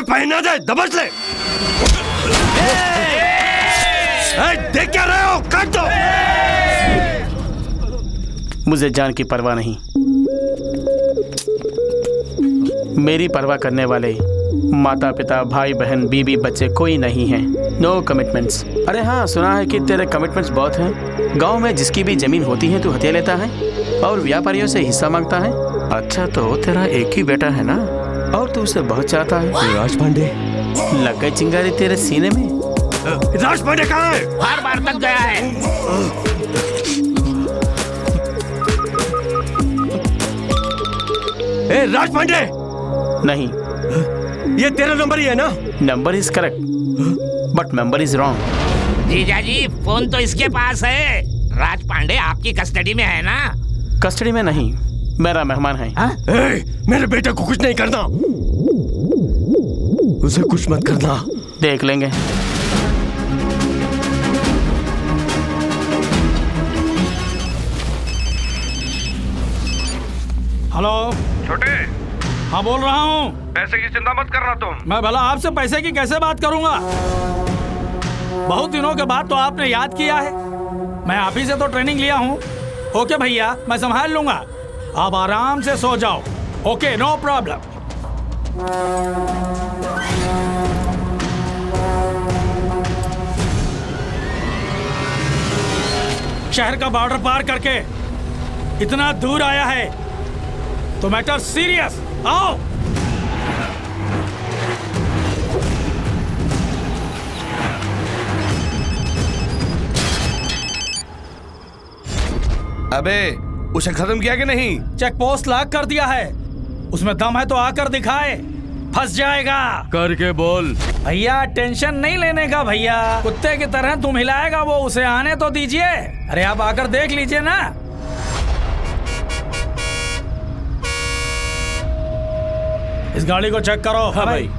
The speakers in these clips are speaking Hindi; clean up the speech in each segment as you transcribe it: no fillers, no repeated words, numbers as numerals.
पहना दे, दबच ले। देख क्या रहे हो? काट दो। मुझे जान की परवाह नहीं, मेरी परवाह करने वाले माता पिता भाई बहन बीबी बच्चे कोई नहीं है। No commitments. अरे हाँ, सुना है कि तेरे कमिटमेंट्स बहुत हैं। गांव में जिसकी भी जमीन होती है तू हथिया लेता है और व्यापारियों से हिस्सा मांगता है। अच्छा, तो तेरा एक ही बेटा है ना, और तू उसे बहुत चाहता है। राज पांडे, लग गई चिंगारी तेरे सीने में। राज पांडे कहाँ है? बार बार तक गया है। राज पांडे नहीं, ये तेरा नंबर ही है ना? Number is correct but member is wrong. जीजा जी, फोन तो इसके पास है। राज पांडे आपकी कस्टडी में है ना? कस्टडी में नहीं, मेरा मेहमान है। मेरे बेटे को कुछ नहीं करना, उसे कुछ मत करना। देख लेंगे। हेलो छोटे, हाँ बोल रहा हूँ। पैसे की चिंता मत करना तुम। मैं भला आपसे पैसे की कैसे बात करूंगा? बहुत दिनों के बाद तो आपने याद किया है। मैं आप ही से तो ट्रेनिंग लिया हूँ। ओके भैया, मैं संभाल लूंगा, आप आराम से सो जाओ। Okay, no problem. शहर का बॉर्डर पार करके इतना दूर आया है तो मैटर सीरियस। आओ। अबे, उसे खत्म किया कि नहीं? चेक पोस्ट लॉक कर दिया है, उसमें दम है तो आकर दिखाए। फंस जाएगा। करके बोल। भैया टेंशन नहीं लेने का भैया, कुत्ते की तरह तुम हिलाएगा वो, उसे आने तो दीजिए। अरे आप आकर देख लीजिए ना। इस गाड़ी को चेक करो। हाँ भाई।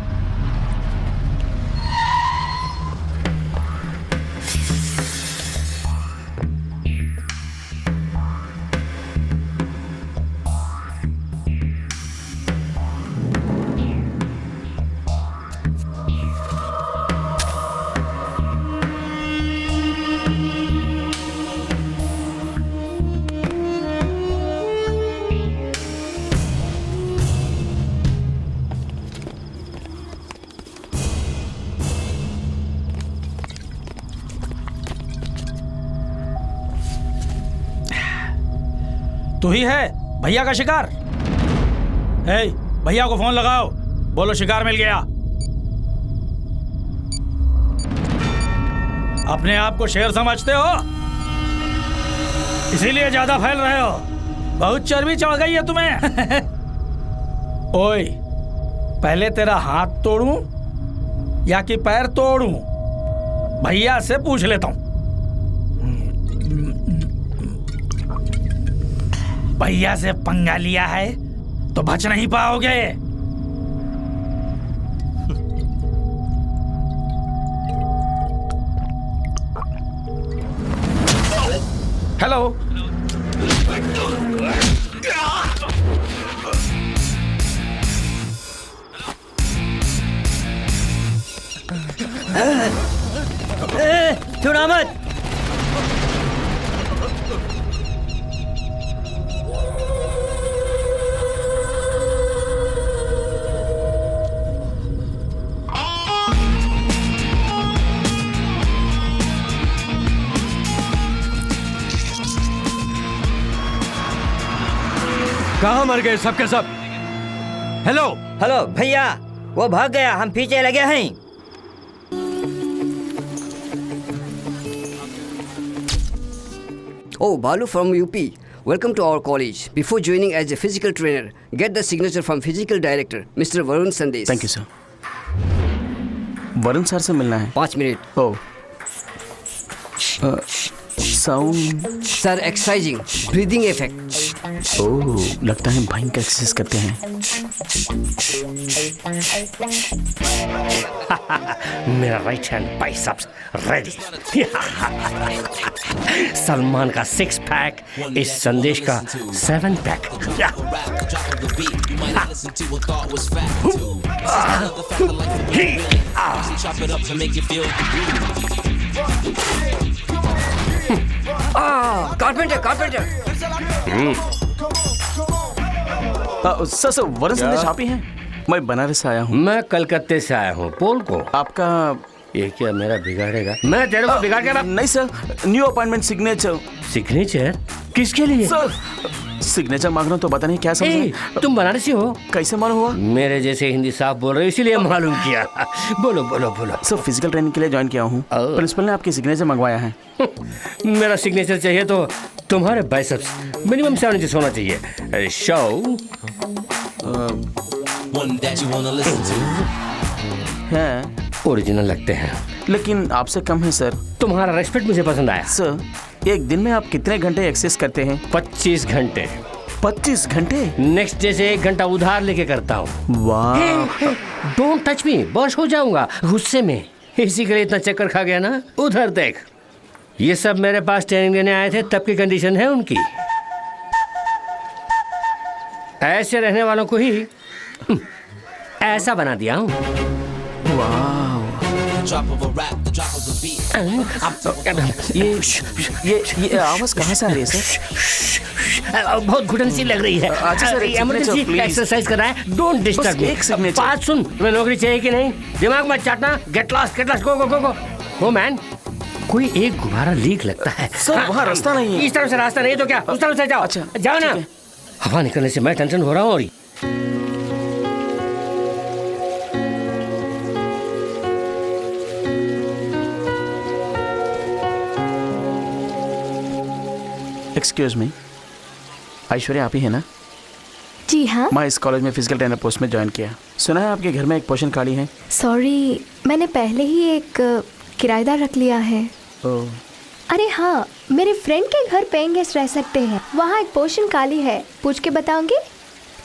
तू ही है भैया का शिकार? ए, भैया को फोन लगाओ, बोलो शिकार मिल गया। अपने आप को शेर समझते हो, इसीलिए ज्यादा फैल रहे हो। बहुत चर्बी चढ़ गई है तुम्हें। ओए, पहले तेरा हाथ तोड़ूं या कि पैर तोड़ूं? भैया से पूछ लेता हूं। भैया से पंगा लिया है तो बच नहीं पाओगे। हेलो। छुड़ा मत। कहाँ मर गए सबके सब? हेलो। हेलो भैया, वो भाग गया, हम पीछे लगे हैं। Oh, Balu from UP. Welcome to our college. Before joining as a physical trainer, get the signature from physical director, Mr. Varun Sandesh. Thank you sir. Varun sir से मिलना है। 5 मिनट। ओ, sound. Sir, exercising, breathing effect. ओह, लगता है भयंकर एक्सरसाइज करते हैं। मेरा right hand biceps ready. Salman का 6 पैक, इस संदेश का 7 pack. Carpenter carpenter. Sir Varun Sandesh आप ही हैं? मैं बनारस से आया हूँ। मैं कलकत्ते से आया हूँ। पोल को आपका ये क्या मेरा बिगाड़ेगा? मैं तेरे को बिगाड़ के नहीं sir, new appointment signature. Signature किसके लिए? सर सिग्नेचर मांग रहा हूँ तो पता नहीं क्या समझे। तुम बनारसी हो? कैसे मालूम हुआ? मेरे जैसे हिंदी साफ बोल रहे हो इसीलिए मालूम किया। बोलो बोलो बोलो। सर फिजिकल ट्रेनिंग के लिए ज्वाइन किया हूँ। प्रिंसिपल ने आपकी सिग्नेचर मंगवाया है। मेरा सिग्नेचर चाहिए तो तुम्हारे बाइसेप्स मिनिमम 7 इंच होना चाहिए। शो है ओरिजिनल लगते हैं लेकिन आपसे कम है सर। तुम्हारा रेस्पेक्ट मुझे पसंद आया। सर एक दिन में आप कितने घंटे एक्सरसाइज करते हैं? 25 घंटे। 25 घंटे? नेक्स्ट डे से 1 घंटा उधार लेके करता हूँ। वाह। डोंट टच मी, बर्स्ट हो जाऊंगा गुस्से में। इसी के लिए इतना चक्कर खा गया ना। उधर देख, ये सब मेरे पास ट्रेनिंग लेने आए थे, तब की कंडीशन है उनकी। ऐसे रहने वालों को ही ऐसा बना दिया हूँ। ये आवाज कहाँ से आ रही है सर? बहुत घुटन सी लग रही है। अच्छा सर, इमरजेंसी एक्सरसाइज कर रहा है। Don't disturb me. एक सिग्नेचर। बात सुन, तुम्हें नौकरी चाहिए कि नहीं? दिमाग मत चाटना। Get lost go go go go. Go man. कोई एक गुब्बारा लीक लगता है। सर वहाँ रास्ता नहीं है। इस तरफ से रास्ता नहीं तो क्या, उस तरफ से जाओ। अच्छा जाओ ना। हवा निकलने से मैं टेंशन हो रहा हूँ। और एक्सक्यूज मी, ऐश्वर्या आप ही है ना? जी हाँ। मैं इस कॉलेज में फिजिकल ट्रेनर पोस्ट में ज्वाइन किया। सुना है आपके घर में एक पोजीशन खाली है। सॉरी, मैंने पहले ही एक किराएदार रख लिया है। अरे हाँ, मेरे फ्रेंड के घर पेइंग गेस्ट रह सकते हैं। वहाँ एक पोजीशन खाली है, पूछ के बताऊंगी।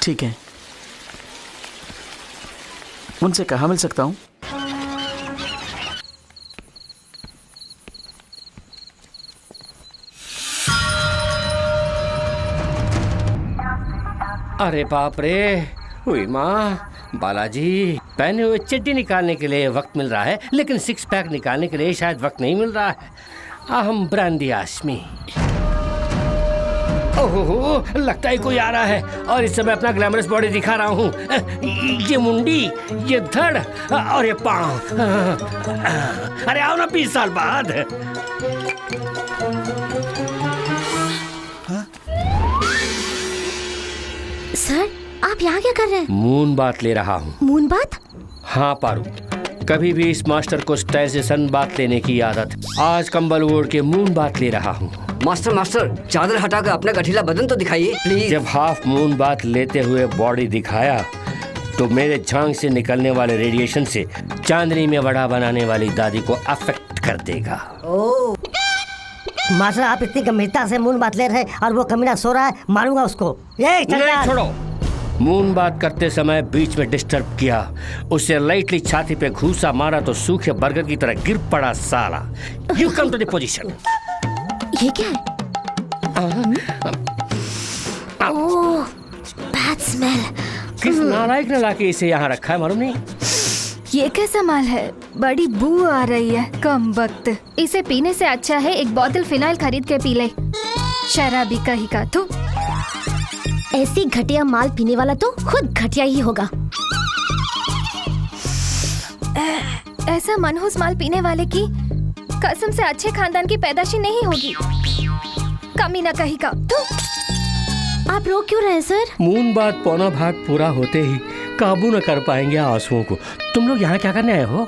ठीक है, उनसे कहाँ मिल सकता हूँ? अरे बाप रे, हुई माँ, बालाजी, पहने हुए चड्डी निकालने के लिए वक्त मिल रहा है, लेकिन 6 पैक निकालने के लिए शायद वक्त नहीं मिल रहा है। अहम ब्रांडी आशमी। ओहो, लगता है कोई आ रहा है और इस समय अपना ग्लैमरस बॉडी दिखा रहा हूँ। ये मुंडी, ये धड़ और ये पाँव। अरे आओ ना 20 साल बाद। सर, आप यहाँ क्या कर रहे हैं? मून बात ले रहा हूँ। मून बात? हाँ पारू, कभी भी इस मास्टर को स्टाइल से सन बात लेने की आदत। आज कंबल ओढ़ के मून बात ले रहा हूँ। मास्टर मास्टर, चादर हटाकर अपना गठीला बदन तो दिखाइए प्लीज। जब हाफ मून बात लेते हुए बॉडी दिखाया तो मेरे झांग से निकलने वाले रेडिएशन से चांदनी में वड़ा बनाने वाली दादी को अफेक्ट कर देगा। ओह मास्टर, आप इतनी गंभीरता से मून बात ले रहे हैं और वो कमीना सो रहा है, मारूंगा उसको। ये नहीं छोड़ो। मून बात करते समय बीच में डिस्टर्ब किया, उसे लाइटली छाती पे घूसा मारा तो सूखे बर्गर की तरह गिर पड़ा साला। You come to the position. ये क्या है? Oh, bad smell. किस नालायक ने लाके इसे यहाँ रखा है मालूम नहीं? ये कैसा माल है? बड़ी बू आ रही है। कम वक्त, इसे पीने से अच्छा है एक बोतल फिनाइल खरीद के पी ले। शराबी कहीं का। तू ऐसी घटिया माल पीने वाला तो खुद घटिया ही होगा। ऐसा मनहूस माल पीने वाले की कसम से अच्छे खानदान की पैदाशी नहीं होगी। कमीना कहीं का। तू आप रो क्यों रहे सर? मून बात पौना भाग पूरा होते ही काबू न कर पाएंगे आंसुओं को। तुम लोग यहाँ क्या करने आए हो?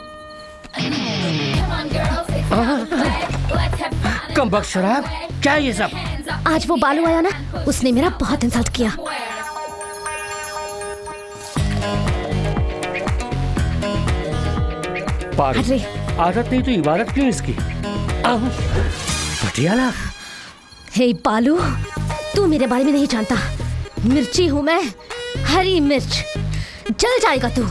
कम बख्श शराब, क्या ये सब? आज वो बालू आया ना, उसने मेरा बहुत इंसल्ट किया। पागल, आदत नहीं तो इबादत क्यों इसकी? पटियाला। हे बालू, तू मेरे बारे में नहीं जानता। मिर्ची हूँ मैं, हरी मिर्च। जल जाएगा तू।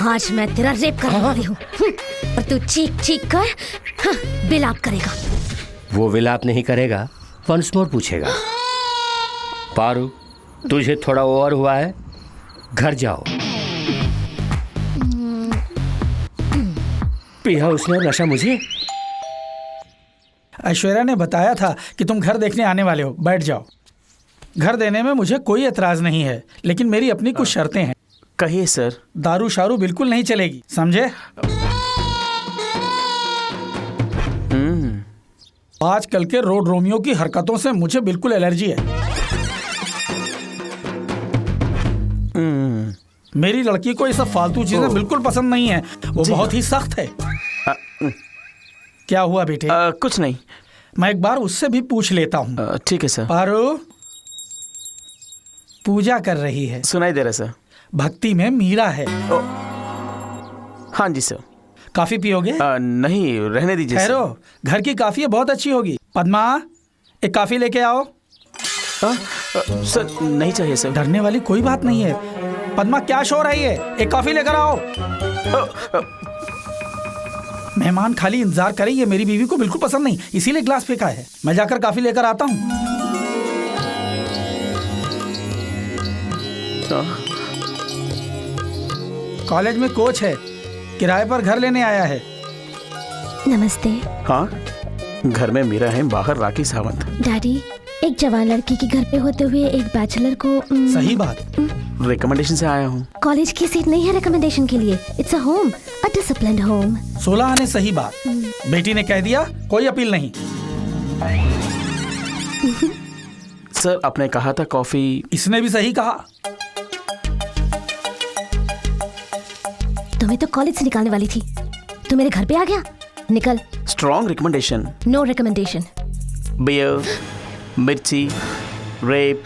आज मैं तेरा रेप करने वाली हूँ और तू चीख चीख कर विलाप करेगा। वो विलाप नहीं करेगा, वंस मोर पूछेगा। पारू, तुझे थोड़ा ओवर हुआ है, घर जाओ। पिया उसने नशा मुझे। ऐश्वर्या ने बताया था कि तुम घर देखने आने वाले हो, बैठ जाओ। घर देने में मुझे कोई एतराज नहीं है, लेकिन मेरी अपनी कुछ शर्तें हैं। कहिए सर। दारू शारू बिल्कुल नहीं चलेगी, समझे? आजकल के रोड रोमियो की हरकतों से मुझे बिल्कुल एलर्जी है। मेरी लड़की को ये सब फालतू चीजें बिल्कुल पसंद नहीं है। वो बहुत ही सख्त है। क्या हुआ बेटे? कुछ नहीं। मैं एक बार उससे भी पूछ लेता हूँ। ठीक है सर। पारू पूजा कर रही है। सुनाई दे रहा सर। भक्ति में मीरा है। हाँ जी सर। कॉफी पियोगे? नहीं, रहने दीजिए। ठहरो, घर की कॉफी बहुत अच्छी होगी। पद्मा, एक कॉफी लेके आओ। सर नहीं चाहिए सर। डरने वाली कोई बात नहीं है। पद्मा, क्या शोर है ये? एक कॉफी लेकर आओ। मेहमान खाली इंतजार करें, ये मेरी बीवी को बिल्कुल पसंद नहीं, इसीलिए ग्लास फेंका है। मैं जाकर कॉफी लेकर आता हूँ। कॉलेज में कोच है, किराए पर घर लेने आया है। नमस्ते। हाँ, घर में मीरा है, बाहर राखी सावंत। डैडी, एक जवान लड़की के घर पे होते हुए एक बैचलर को सही बात। रिकमेंडेशन से आया हूँ। कॉलेज की सीट नहीं है रिकमेंडेशन के लिए। It's a home, a disciplined home. 16 ने सही बात। बेटी ने कह दिया, कोई अपील नहीं। सर आपने कहा था कॉफी। इसने भी सही कहा। तुम्हें तो कॉलेज से निकालने वाली थी, तू मेरे घर पे आ गया। निकल। Strong recommendation. No recommendation. Beer, मिर्ची, रेप।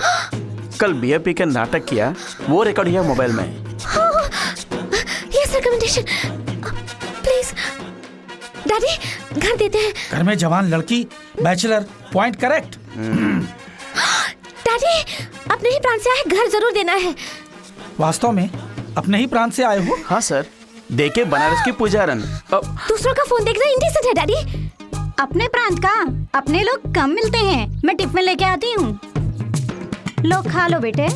कल बियर पीकर नाटक किया, वो रिकॉर्ड किया मोबाइल में। Yes recommendation. प्लीज डैडी, घर देते हैं। घर में जवान लड़की, बैचलर, पॉइंट करेक्ट। डैडी, अपने ही प्रांत से आए, घर जरूर देना है। वास्तव में अपने ही प्रांत से आए हो? हाँ सर, देखे बनारस की पुजारन। दूसरों का फोन देखना इंडिसेंट है डैडी। अपने प्रांत का अपने लोग कम मिलते हैं। मैं टिफिन लेके आती हूँ, लो खा लो बेटे।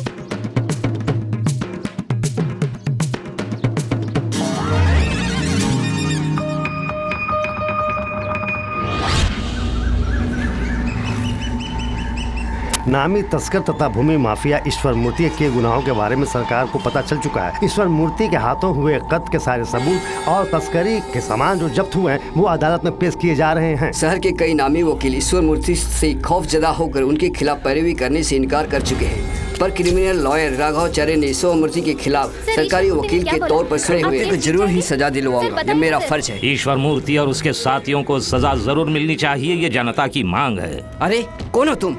नामी तस्कर तथा भूमि माफिया ईश्वर मूर्ति के गुनाहों के बारे में सरकार को पता चल चुका है। ईश्वर मूर्ति के हाथों हुए कत्ल के सारे सबूत और तस्करी के सामान जो जब्त हुए हैं वो अदालत में पेश किए जा रहे हैं। शहर के कई नामी वकील ईश्वर मूर्ति से खौफजदा होकर उनके खिलाफ पैरवी करने से इनकार कर चुके हैं, पर क्रिमिनल लॉयर राघवाचार्य ने ईश्वर मूर्ति के खिलाफ सरकारी वकील के तौर पर खड़े हुए तो जरूर ही सजा दिलवाऊंगा, ये मेरा फर्ज है। ईश्वर मूर्ति और उसके साथियों को सजा जरूर मिलनी चाहिए, ये जनता की मांग है। अरे कौन हो तुम?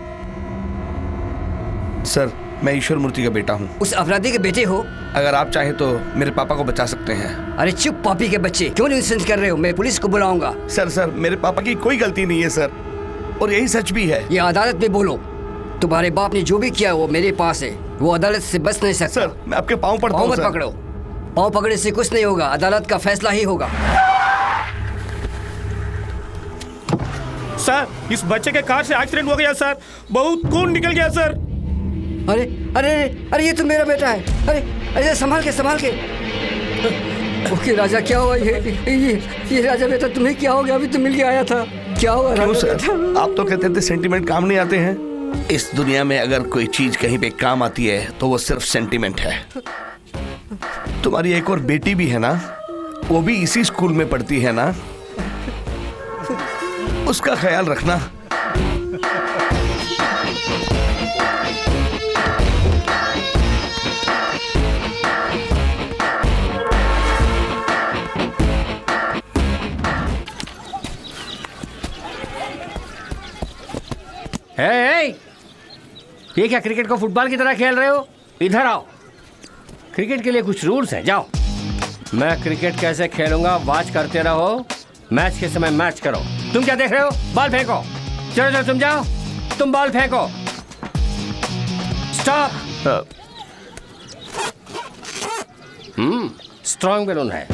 सर, मैं ईश्वर मूर्ति का बेटा हूँ। उस अपराधी के बेटे हो? अगर आप चाहें तो मेरे पापा को बचा सकते हैं। अरे चुप पापी के बच्चे, क्यों नहीं कर रहे हो? मैं पुलिस को बुलाऊंगा। सर, मेरे पापा की कोई गलती नहीं है सर, और यही सच भी है। ये अदालत में बोलो। तुम्हारे बाप ने जो भी किया वो मेरे पास है, वो अदालत से बच नहीं सकता। सर, मैं आपके पाँव पड़ता हूँ। पाँव मत पकड़ो, पाँव पकड़ने से कुछ नहीं होगा, अदालत का फैसला ही होगा। सर, इस बच्चे के कार से एक्सीडेंट हो गया सर, बहुत खून निकल गया सर। अरे अरे अरे, ये तो मेरा बेटा है। अरे अरे, संभाल के। ओके राजा, क्या हुआ? ये राजा बेटा, तुम्हें क्या हो गया? अभी तो मिल के आया था, क्या हुआ? क्यों सर, आप तो कहते थे सेंटीमेंट काम नहीं आते हैं। इस दुनिया में अगर कोई चीज कहीं पे काम आती है तो वो सिर्फ सेंटीमेंट है। तुम्हारी एक और बेटी भी है ना, वो भी इसी स्कूल में पढ़ती है ना, उसका ख्याल रखना। ये क्या क्रिकेट को फुटबॉल की तरह खेल रहे हो? इधर आओ। क्रिकेट के लिए कुछ रूल्स हैं, जाओ। मैं क्रिकेट कैसे खेलूंगा वॉच करते रहो, मैच के समय मैच करो। तुम क्या देख रहे हो? बॉल फेंको। चलो तुम जाओ, तुम बॉल फेंको। स्टॉप। स्ट्रॉन्ग बैलून है।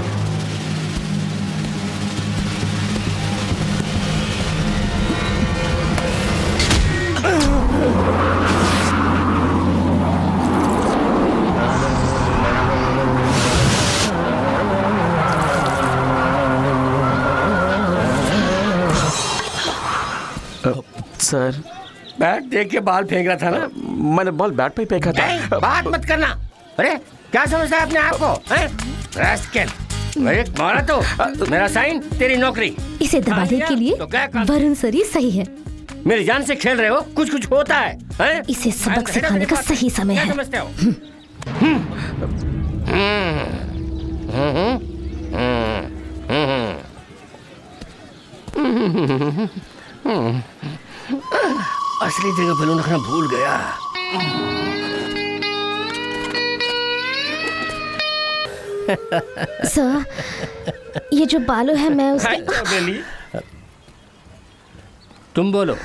सर, बैट देख के बाल फेंक रहा था ना? मैंने बॉल बैट पे ही फेंका था। बात मत करना। अरे क्या समझता है अपने आप को? रैस्कल, मारा तो मेरा साइन, तेरी नौकरी। इसे दबाने के लिए वरुण सर ही सही है। मेरी जान से खेल रहे हो, कुछ कुछ होता है? इसे सबक सिखाने का सही समय है। समझते हो? असली जगह बैलून रखना भूल गया। सर, ये जो बालू है मैं उसके... तुम बोलो।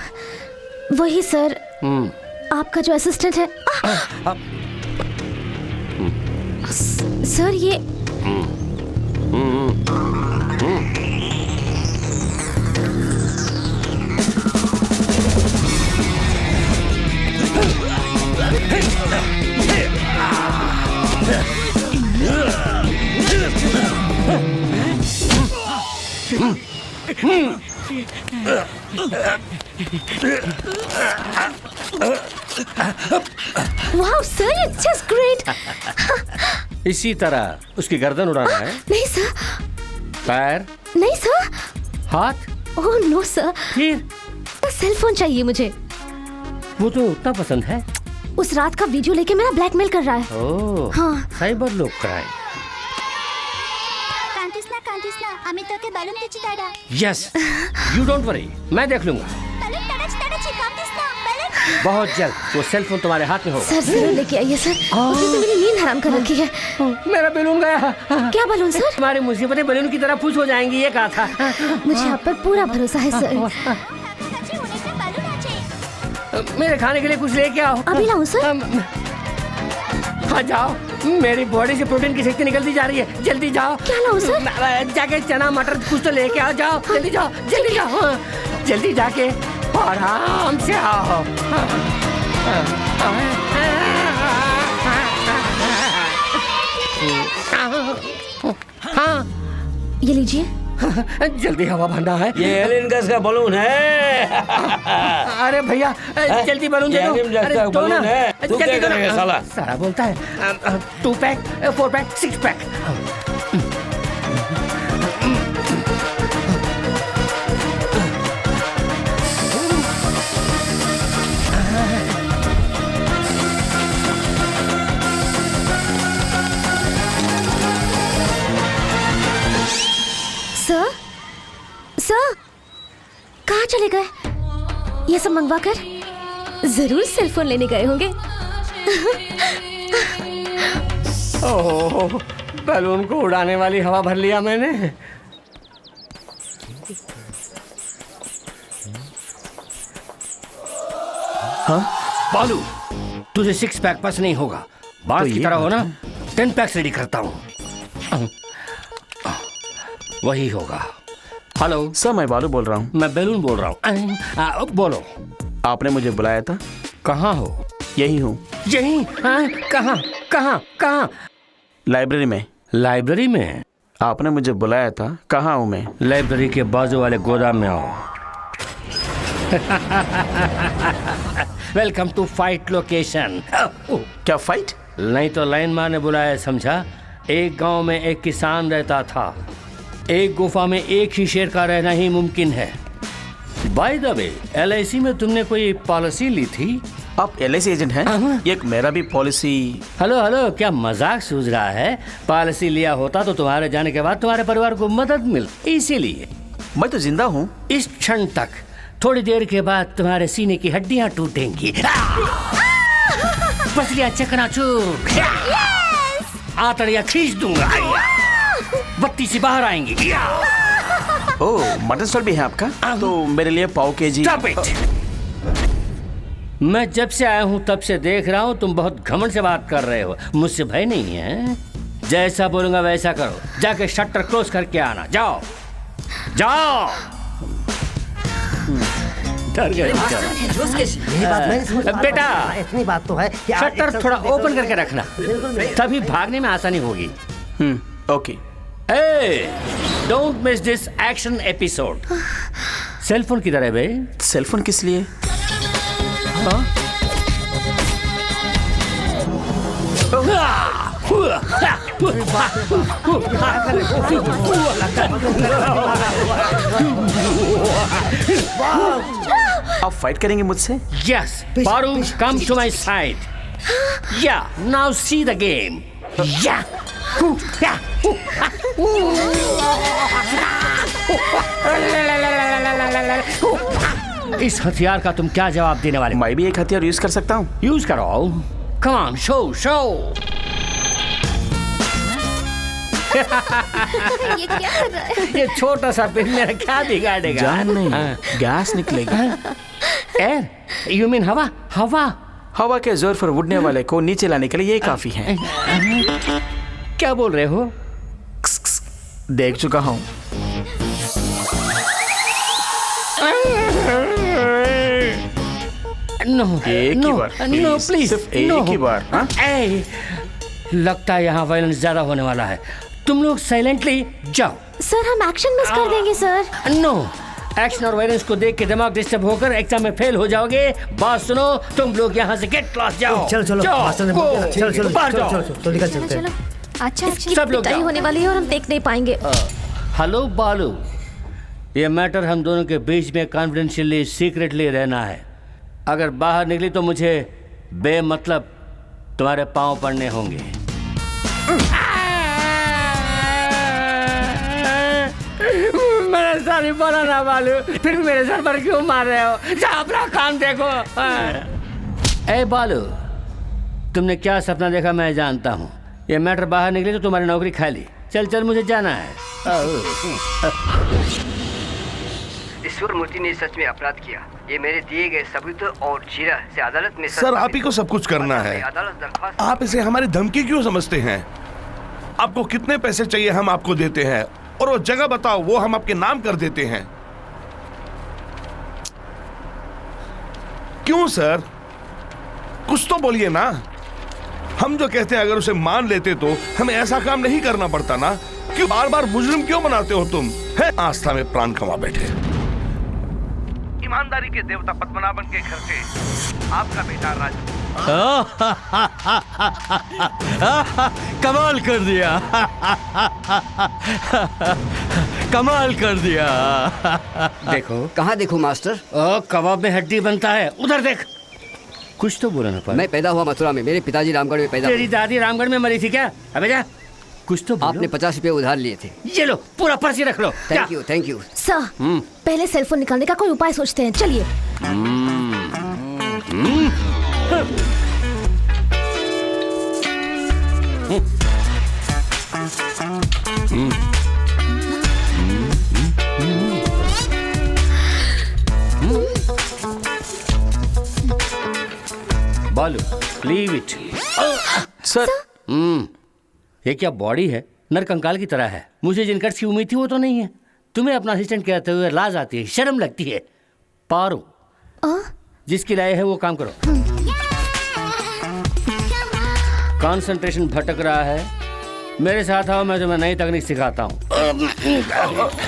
वही सर, आपका जो असिस्टेंट है। सर ये वाह सर, इट्स जस्ट ग्रेट। इसी तरह उसकी गर्दन उड़ाना है। नहीं सर। पैर? नहीं सर। हाथ? Oh no sir. फिर? सेल फोन चाहिए मुझे। वो तो उतना पसंद है। उस रात का वीडियो लेके मेरा ब्लैकमेल कर रहा है। ओह, हाँ। साइबर लोग कराए। আমি তোকে বেলুন দিচ্ছি দাদা। यस, यू डोंट वरी, मैं देख लूंगा। বেলুন টানাচ্ছি কাম দিস না বেলুন। बहुत जल्द वो सेल फोन तुम्हारे हाथ में होगा। सर जरूर लेके आइए सर। उसने तो मेरी नींद हराम कर रखी है। मेरा बैलून गया। क्या बैलून सर? तुम्हारी मुसीबतें बैलून की तरह फुस हो जाएंगी, ये कहा था। मुझे आप पर पूरा भरोसा है सर। मेरे खाने के लिए कुछ लेके आओ। अभी लाऊं सर? हाँ जाओ, मेरी बॉडी से प्रोटीन की शक्ति निकलती जा रही है, जल्दी जाओ। क्या लाऊं सर? जाके चना मटर कुछ तो लेके आओ, जाओ जल्दी जाओ, जल्दी जाओ, जल्दी जाके आराम से आओ। हाँ ये लीजिए। जल्दी हवा भरना है। ये एलियन गैस का बलून है। अरे भैया जल्दी बलून दे दो। अरे दो ना, तू क्या करेगा साला? साला बोलता है 2 pack 4 pack 6 pack. Sir, sir, कहाँ चले गए? ये सब मंगवा कर जरूर सेल फोन लेने गए होंगे। ओह, बैलून को उड़ाने वाली हवा भर लिया मैंने। हाँ बालू, तुझे 6 पैक पास नहीं होगा। बात की तरह हो ना, 10 पैक रेडी करता हूँ। वही होगा। हेलो सर, मैं बालू बोल रहा हूँ। मैं बैलून बोल रहा हूँ। बोलो। आपने मुझे बुलाया था? कहाँ हो? यही हूँ। यही? कहाँ कहाँ कहाँ? लाइब्रेरी में। लाइब्रेरी में? आपने मुझे बुलाया था, कहाँ हूँ मैं? लाइब्रेरी के बाजू वाले गोदाम में आओ। Welcome to fight location. क्या फाइट? नहीं तो लाइन मार ने बुलाया, समझा? एक गांव में एक किसान रहता था। एक गुफा में एक ही शेर का रहना ही मुमकिन है। बाय द वे, LIC में तुमने कोई पॉलिसी ली थी? आप LIC एजेंट हैं? एक मेरा भी पॉलिसी। हेलो हेलो, क्या मजाक सूझ रहा है? पॉलिसी लिया होता तो तुम्हारे जाने के बाद तुम्हारे परिवार को मदद मिलती। इसीलिए मैं तो जिंदा हूँ। इस क्षण तक। थोड़ी देर के बाद तुम्हारे सीने की हड्डियां टूटेंगी। पसलियां चकनाचूर। आंतड़ियां खींच दूंगा। बत्ती से बाहर आएंगी। ओह, मटन स्टॉल भी है आपका? तो मेरे लिए पाव KG। Stop it! मैं जब से आया हूँ तब से देख रहा हूँ तुम बहुत घमंड से बात कर रहे हो। मुझसे भय नहीं है। जैसा बोलूंगा वैसा करो। जाके शटर क्लोज करके आना। जाओ जाओ। डर गए बेटा। इतनी बात तो है कि शटर थोड़ा ओपन करके रखना, तभी भागने में आसानी होगी। Okay. Don't miss this action episode. Cell phone किधर है बे? सेल फोन किस लिए? आप फाइट करेंगे मुझसे? Yes Paru, come to my side. Yeah now see the game. या इस हथियार का तुम क्या जवाब देने वाले? मैं भी एक हथियार यूज कर सकता हूँ। यूज करो। Come on, show show. ये क्या कर रहा है? ये छोटा सा पिन मेरा क्या बिगाड़ेगा? जान नहीं, गैस निकलेगा। एयर, यू मीन हवा? हवा हवा के जोर पर उड़ने वाले को नीचे लाने के लिए ये काफी है। क्या बोल रहे हो? देख चुका हूँ। नो, एक ही बार, नो प्लीज, सिर्फ एक ही बार। लगता है यहाँ वायलेंस ज्यादा होने वाला है। तुम लोग साइलेंटली जाओ। सर हम एक्शन मिस कर देंगे सर। नो, एक्शन और वायलेंस को देख के दिमाग डिस्टर्ब होकर एग्जाम में फेल हो जाओगे। बात सुनो, तुम लोग यहाँ से गेट क्लास जाओ। चलो चलो चलो निकल चलते हैं। अच्छा सब लोग पिटाई होने वाली है और हम देख नहीं पाएंगे। हेलो बालू, ये मैटर हम दोनों के बीच में कॉन्फिडेंशियली सीक्रेटली रहना है। अगर बाहर निकली तो मुझे बेमतलब तुम्हारे पांव पड़ने होंगे। मेरे साथ ही बोला ना बालू, फिर भी मेरे सर पर क्यों मार रहे हो? जाओ अपना काम देखो। ए बालू, तुमने क्या सपना देखा मैं जानता हूँ। ये मैटर बाहर निकली तो तुम्हारी नौकरी खाली। चल चल मुझे जाना है। ईश्वर मूर्ति ने सच में अपराध किया। ये मेरे दिए गए सबूत और जीरा से अदालत में सर आप ही को सब कुछ करना है। आप इसे हमारी धमकी क्यों समझते हैं? आपको कितने पैसे चाहिए हम आपको देते हैं, और वो जगह बताओ वो हम आपके नाम कर देते हैं। क्यों सर, कुछ तो बोलिए ना। हम जो कहते हैं अगर उसे मान लेते तो हमें ऐसा काम नहीं करना पड़ता ना। क्यों बार बार मुजरिम क्यों बनाते हो तुम? है आस्था में प्राण कमा बैठे। ईमानदारी के देवता पद्मनाभन के घर से आपका बेटा राजू। कमाल कर दिया। कमाल कर दिया। देखो। कहाँ देखो मास्टर? कबाब में हड्डी बनता है, उधर देख। कुछ तो बोला ना। मैं पैदा हुआ मथुरा में, मेरे पिताजी रामगढ़ में पैदा हुए। तेरी दादी रामगढ़ में मरी थी क्या? अबे जा, कुछ तो बोलो। आपने 50 रुपए उधार लिए थे। ये लो, पूरा पर्ची रख लो। Thank you thank you. Sir पहले सेलफोन निकालने का कोई उपाय सोचते हैं। चलिए। बालू, लीव इट। सर ये क्या बॉडी है? नरकंकाल की तरह है। मुझे जिन कट्स की उम्मीद थी वो तो नहीं है। तुम्हें अपना असिस्टेंट कहते हुए लाज आती है, शर्म लगती है। पारो, जिसकी राय है वो काम करो। कंसंट्रेशन भटक रहा है, मेरे साथ आओ, मैं तुम्हें नई तकनीक सिखाता हूँ।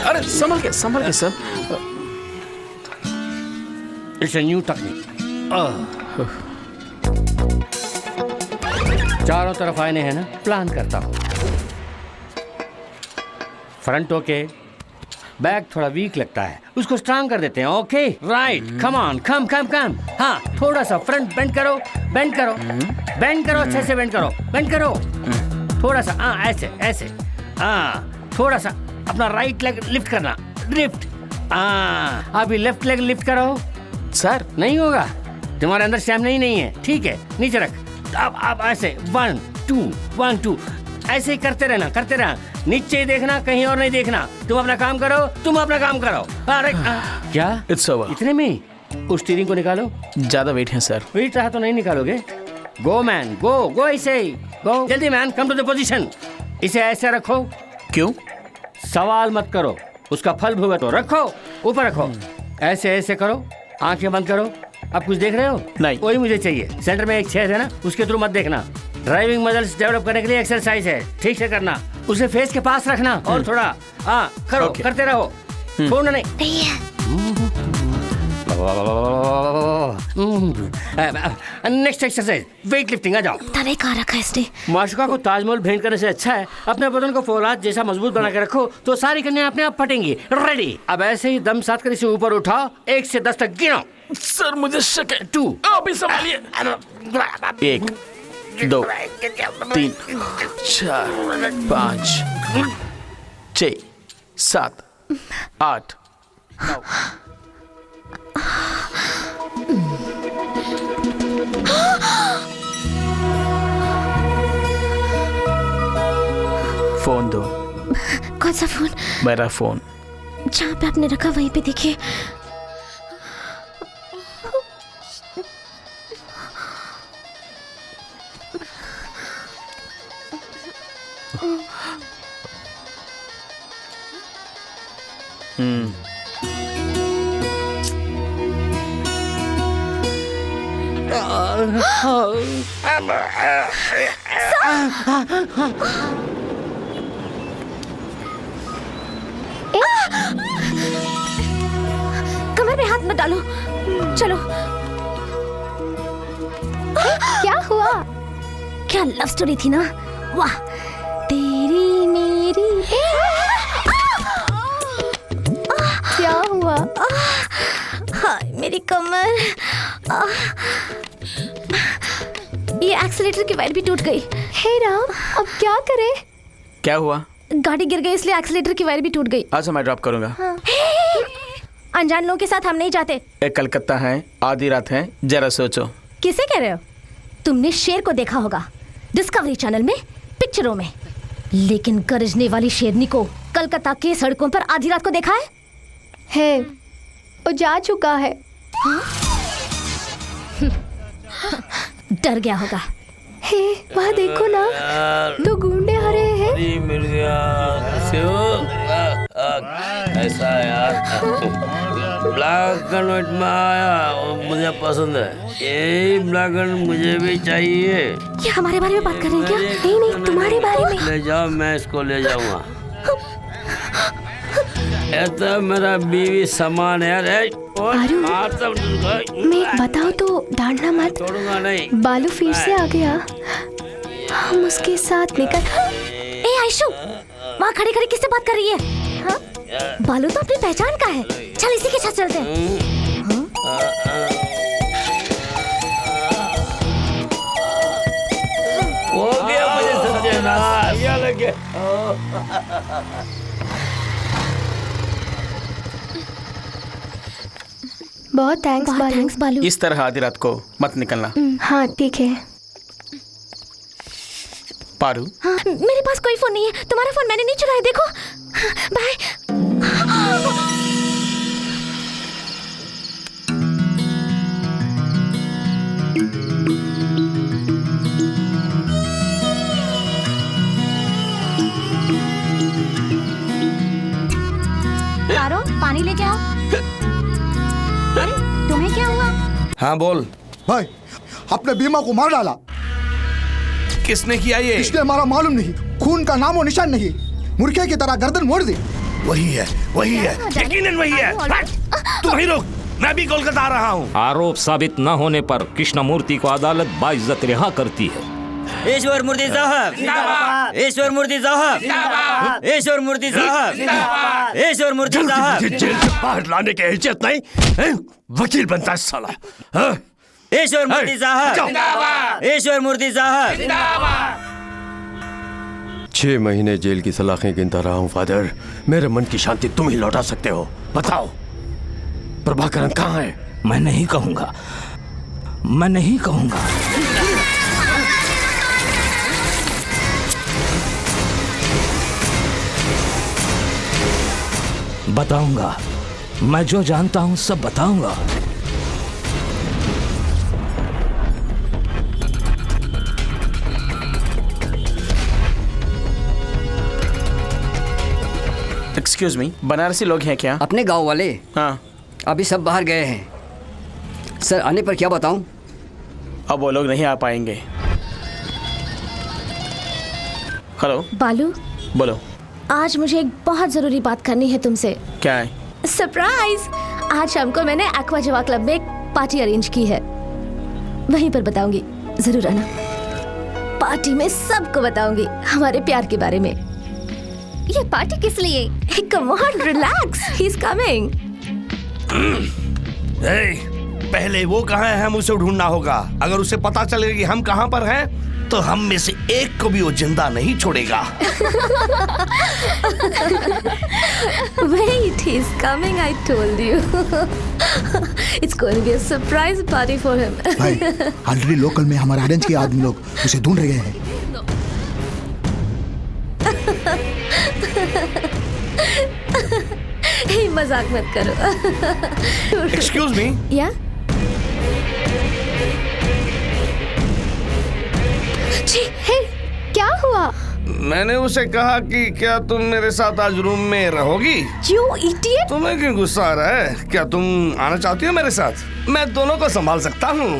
अरे संभल के sir. It's a new technique. चारों तरफ आईने हैं ना, प्लान करता हूँ। फ्रंट ओके, बैक थोड़ा वीक लगता है, उसको स्ट्रांग कर देते हैं। ओके राइट, कम ऑन, कम। हाँ, थोड़ा सा फ्रंट बेंड करो। अच्छे से बेंड करो। थोड़ा सा, हाँ ऐसे। हाँ, थोड़ा सा अपना राइट लेग लिफ्ट करना, लिफ्ट। हाँ, अभी लेफ्ट लेग लिफ्ट करो। सर नहीं होगा, तुम्हारे अंदर स्टैमिना नहीं है। ठीक है, नीचे रख। अब ऐसे 1 2 ऐसे ही करते रहना। नीचे ही देखना, कहीं और नहीं देखना। तुम अपना काम करो। अरे क्या इट्स ओवर। इतने में? उस स्टीयरिंग को निकालो। ज्यादा वेट है सर। वेट रहा तो नहीं निकालोगे। गो मैन, गो गो, ऐसे ही गो। जल्दी man, come to the position. इसे ऐसे रखो। क्यों? सवाल मत करो, उसका फल भुगतो। रखो, ऊपर रखो। ऐसे ऐसे करो, आंखें बंद करो। अब कुछ देख रहे हो? नहीं। वही मुझे चाहिए। सेंटर में एक छेद है ना, उसके थ्रू मत देखना। ड्राइविंग मसल्स डेवलप करने के लिए एक्सरसाइज है, ठीक से करना। उसे फेस के पास रखना और थोड़ा करो, करते रहो। छोड़ना नहीं। Next exercise weight lifting. आ जाओ। तने कहाँ रखा है इसने? माशुका को ताजमहल भेंट करने से अच्छा है अपने बदन को फौलाद जैसा मजबूत बना के रखो, तो सारी कन्या अपने आप फटेंगी। रेडी? अब ऐसे ही दम साथ कर इसे ऊपर उठाओ। 1 से 10 तक गिनो। सर मुझे शक है। 2, अभी संभालिए। 1, 2, 3, 4, 5, 6, 7, 8, 9। फोन दो। कौन सा फोन? मेरा फोन। जहाँ पे आपने रखा वहीं पे देखिए। कमर में हाथ मत डालो। चलो। क्या हुआ? क्या लव स्टोरी थी ना। वाह, तेरी मेरी। क्या हुआ? हाय मेरी कमर। ये एक्सीलेटर की वायर भी टूट गई। हे राम, अब क्या करें? क्या हुआ? गाड़ी गिर गई इसलिए एक्सीलेटर की वायर भी टूट गई। अच्छा मैं ड्रॉप करूंगा। हाँ। अनजान लोगों के साथ हम नहीं जाते। एक कलकत्ता है, आधी रात है, जरा सोचो। किसे कह रहे हो? तुमने शेर को देखा होगा डिस्कवरी चैनल में, पिक्चरों में, लेकिन गरजने वाली शेरनी को कलकत्ता के सड़कों पर आधी रात को देखा है? वो जा चुका है। डर गया होगा। हे, वहाँ देखो ना, 2 गुंडे आ रहे हैं। मिल गया। ऐसा यार, ब्लैक एंड व्हाइट में आया, मुझे पसंद है। यही ब्लैक एंड मुझे भी चाहिए। ये हमारे बारे में बात कर रहे हैं क्या? नहीं नहीं, तुम्हारे बारे में। ले जाओ, मैं इसको ले जाऊंगा। ये तो मेरा बीवी समान है यार। मैं बताओ तो डांटना मत। छोड़ूंगा नहीं। बालू फिर से आ गया। हम उसके साथ निकल। ए आयशु, वहाँ खड़ी खड़ी किससे बात कर रही है? हाँ? बालू तो अपनी पहचान का है। चल इसी के साथ चलते हैं। हो गया मुझे सत्यानाश। क्या लगे? बहुत थैंक्स बालू। इस तरह आधी रात को मत निकलना। हाँ ठीक है। पारू। हाँ, मेरे पास कोई फोन नहीं है। तुम्हारा फोन मैंने नहीं चुराया, देखो। बाय। तारो, पानी लेके आओ। अरे तुम्हें क्या हुआ? हाँ बोल भाई, अपने बीमा को मार डाला। किसने किया ये? इसलिए हमारा मालूम नहीं, खून का नामो निशान नहीं, मुर्गे की तरह गर्दन मोड़ दी। वही है, वही है, यकीनन वही है। तुम ही रोक, मैं भी कोलकाता आ रहा हूँ। आरोप साबित न होने पर कृष्णमूर्ति को अदालत बाइज्जत रिहा करती है। ईश्वर मूर्ति साहब, ईश्वर मूर्ति साहब, ईश्वर मूर्ति साहब, ईश्वर मूर्ति साहब। जेल से बाहर लाने की इज्जत नहीं, वकील बनता है साला। ईश्वर मूर्ति साहब, ईश्वर मूर्ति साहब। 6 महीने जेल की सलाखें गिनता रहा हूँ फादर। मेरे मन की शांति तुम ही लौटा सकते हो। बताओ प्रभाकरन कहाँ है? मैं नहीं कहूंगा, मैं नहीं कहूंगा। बताऊंगा, मैं जो जानता हूं सब बताऊंगा। एक्सक्यूज मी, बनारसी लोग हैं क्या? अपने गांव वाले? हाँ, अभी सब बाहर गए हैं सर। आने पर क्या बताऊं? अब वो लोग नहीं आ पाएंगे। हेलो बालू, बोलो। आज मुझे एक बहुत जरूरी बात करनी है तुमसे। क्या है? सरप्राइज! आज शाम को मैंने एक्वा जवा क्लब में एक पार्टी अरेंज की है, वहीं पर बताऊंगी, जरूर आना। पार्टी में सबको बताऊंगी हमारे प्यार के बारे में। ये पार्टी किस लिए? Come on, relax, he is coming. पहले वो कहाँ है हम उसे ढूंढना होगा। अगर उसे पता चलेगा कि हम कहाँ पर हैं तो हम में से एक को भी वो जिंदा नहीं छोड़ेगा। Wait, he's coming, I told you. It's going to be a surprise party for him. भाई, ऑलरेडी लोकल में हमारे ऑरेंज के आदमी लोग उसे ढूंढ रहे हैं। हे, मजाक मत करो। Excuse me? या? हे, क्या हुआ? मैंने उसे कहा कि क्या तुम मेरे साथ आज रूम में रहोगी? You idiot! तुम्हें क्यों गुस्सा आ रहा है? क्या तुम आना चाहती हो मेरे साथ? मैं दोनों को संभाल सकता हूँ।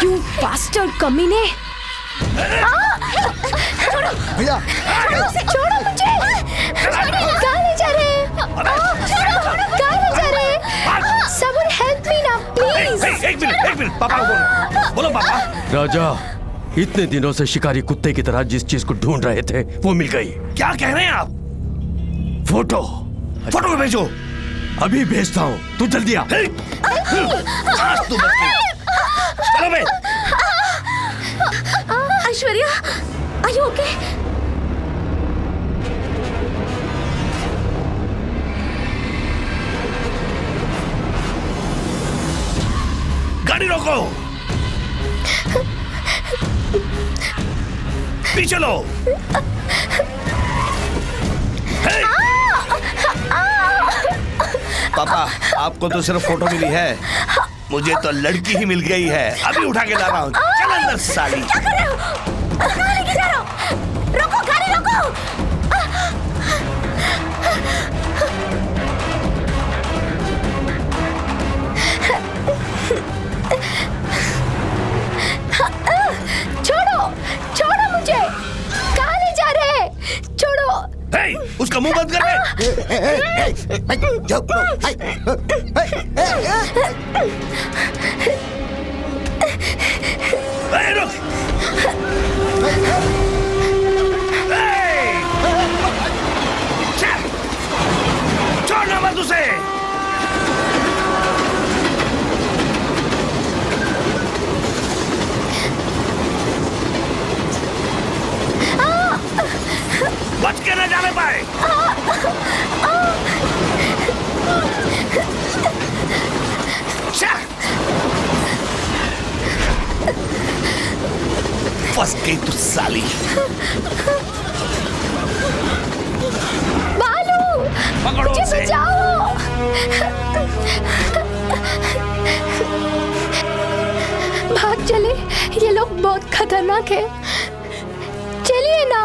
You bastard कमीने! भैया, छोड़ो मुझे! कहाँ ले जा रहे हैं? कहाँ ले जा रहे हैं? Someone help me now, please! एक मिनट, पापा को बोलो पापा। राजा, इतने दिनों से शिकारी कुत्ते की तरह जिस चीज को ढूंढ रहे थे वो मिल गई। क्या कह रहे हैं आप? फोटो फोटो भेजो। अभी भेजता हूँ, तू जल्दी आ। आज तू चलो बे। Aishwarya, are you okay? गाड़ी रोको, पीछे लो। पापा, आपको तो सिर्फ फोटो मिली है, मुझे तो लड़की ही मिल गई है। अभी उठा के ला रहा हूँ। चल अंदर साली। क्या कर रहे हो? कहाँ लेके जा रहे हो? रोको, गाड़ी रोको! छोड़ो मुझे! कहाँ ले जा रहे हैं? छोड़ो! उसका मुंह बंद कर छोड़ना मत उसे। बच के न जाने पाए। फंस गई तू साली। बालू, पकड़ो मुझे उसे। बचाओ! भाग चले, ये लोग बहुत खतरनाक है। चलिए ना।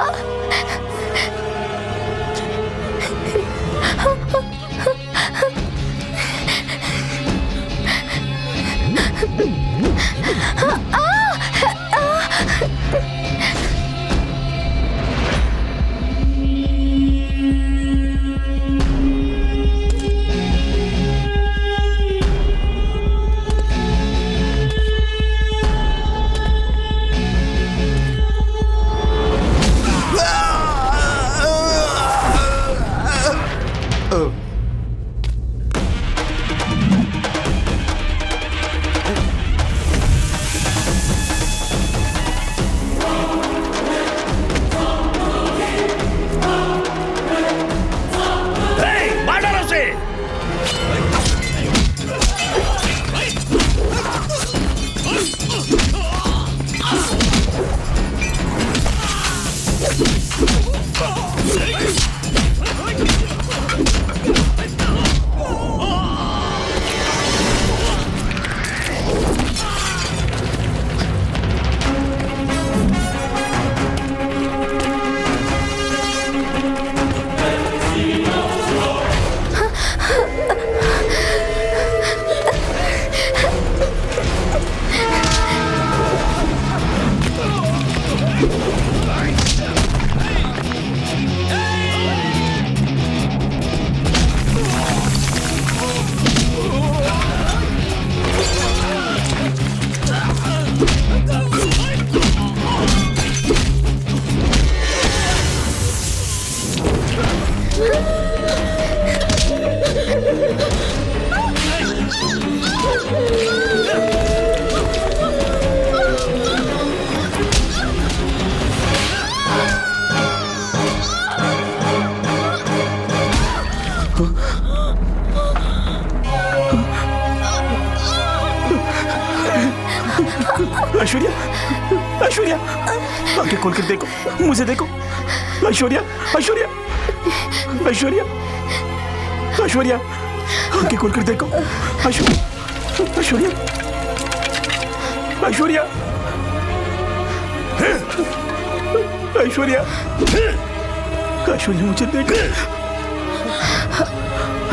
ऐश्वर्या, ऐश्वर्या, आंखें खोल कर देखो, मुझे देखो। ऐश्वर्या, ऐश्वर्या, ऐश्वर्या, ऐश्वर्या, आंखें खोल कर देखो। ऐश्वर्या, ऐश्वर्या, ऐश्वर्या, ऐश्वर्या, ऐश्वर्या, मुझे देखो।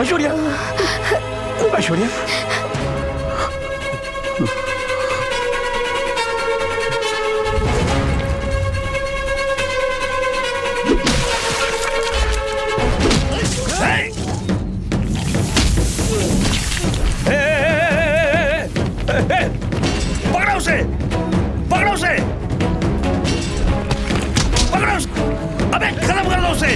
ऐश्वर्या, ऐश्वर्या, पकड़ो उसे, पकड़ो उसे, पकड़ो उसे, अबे खत्म कर दो उसे।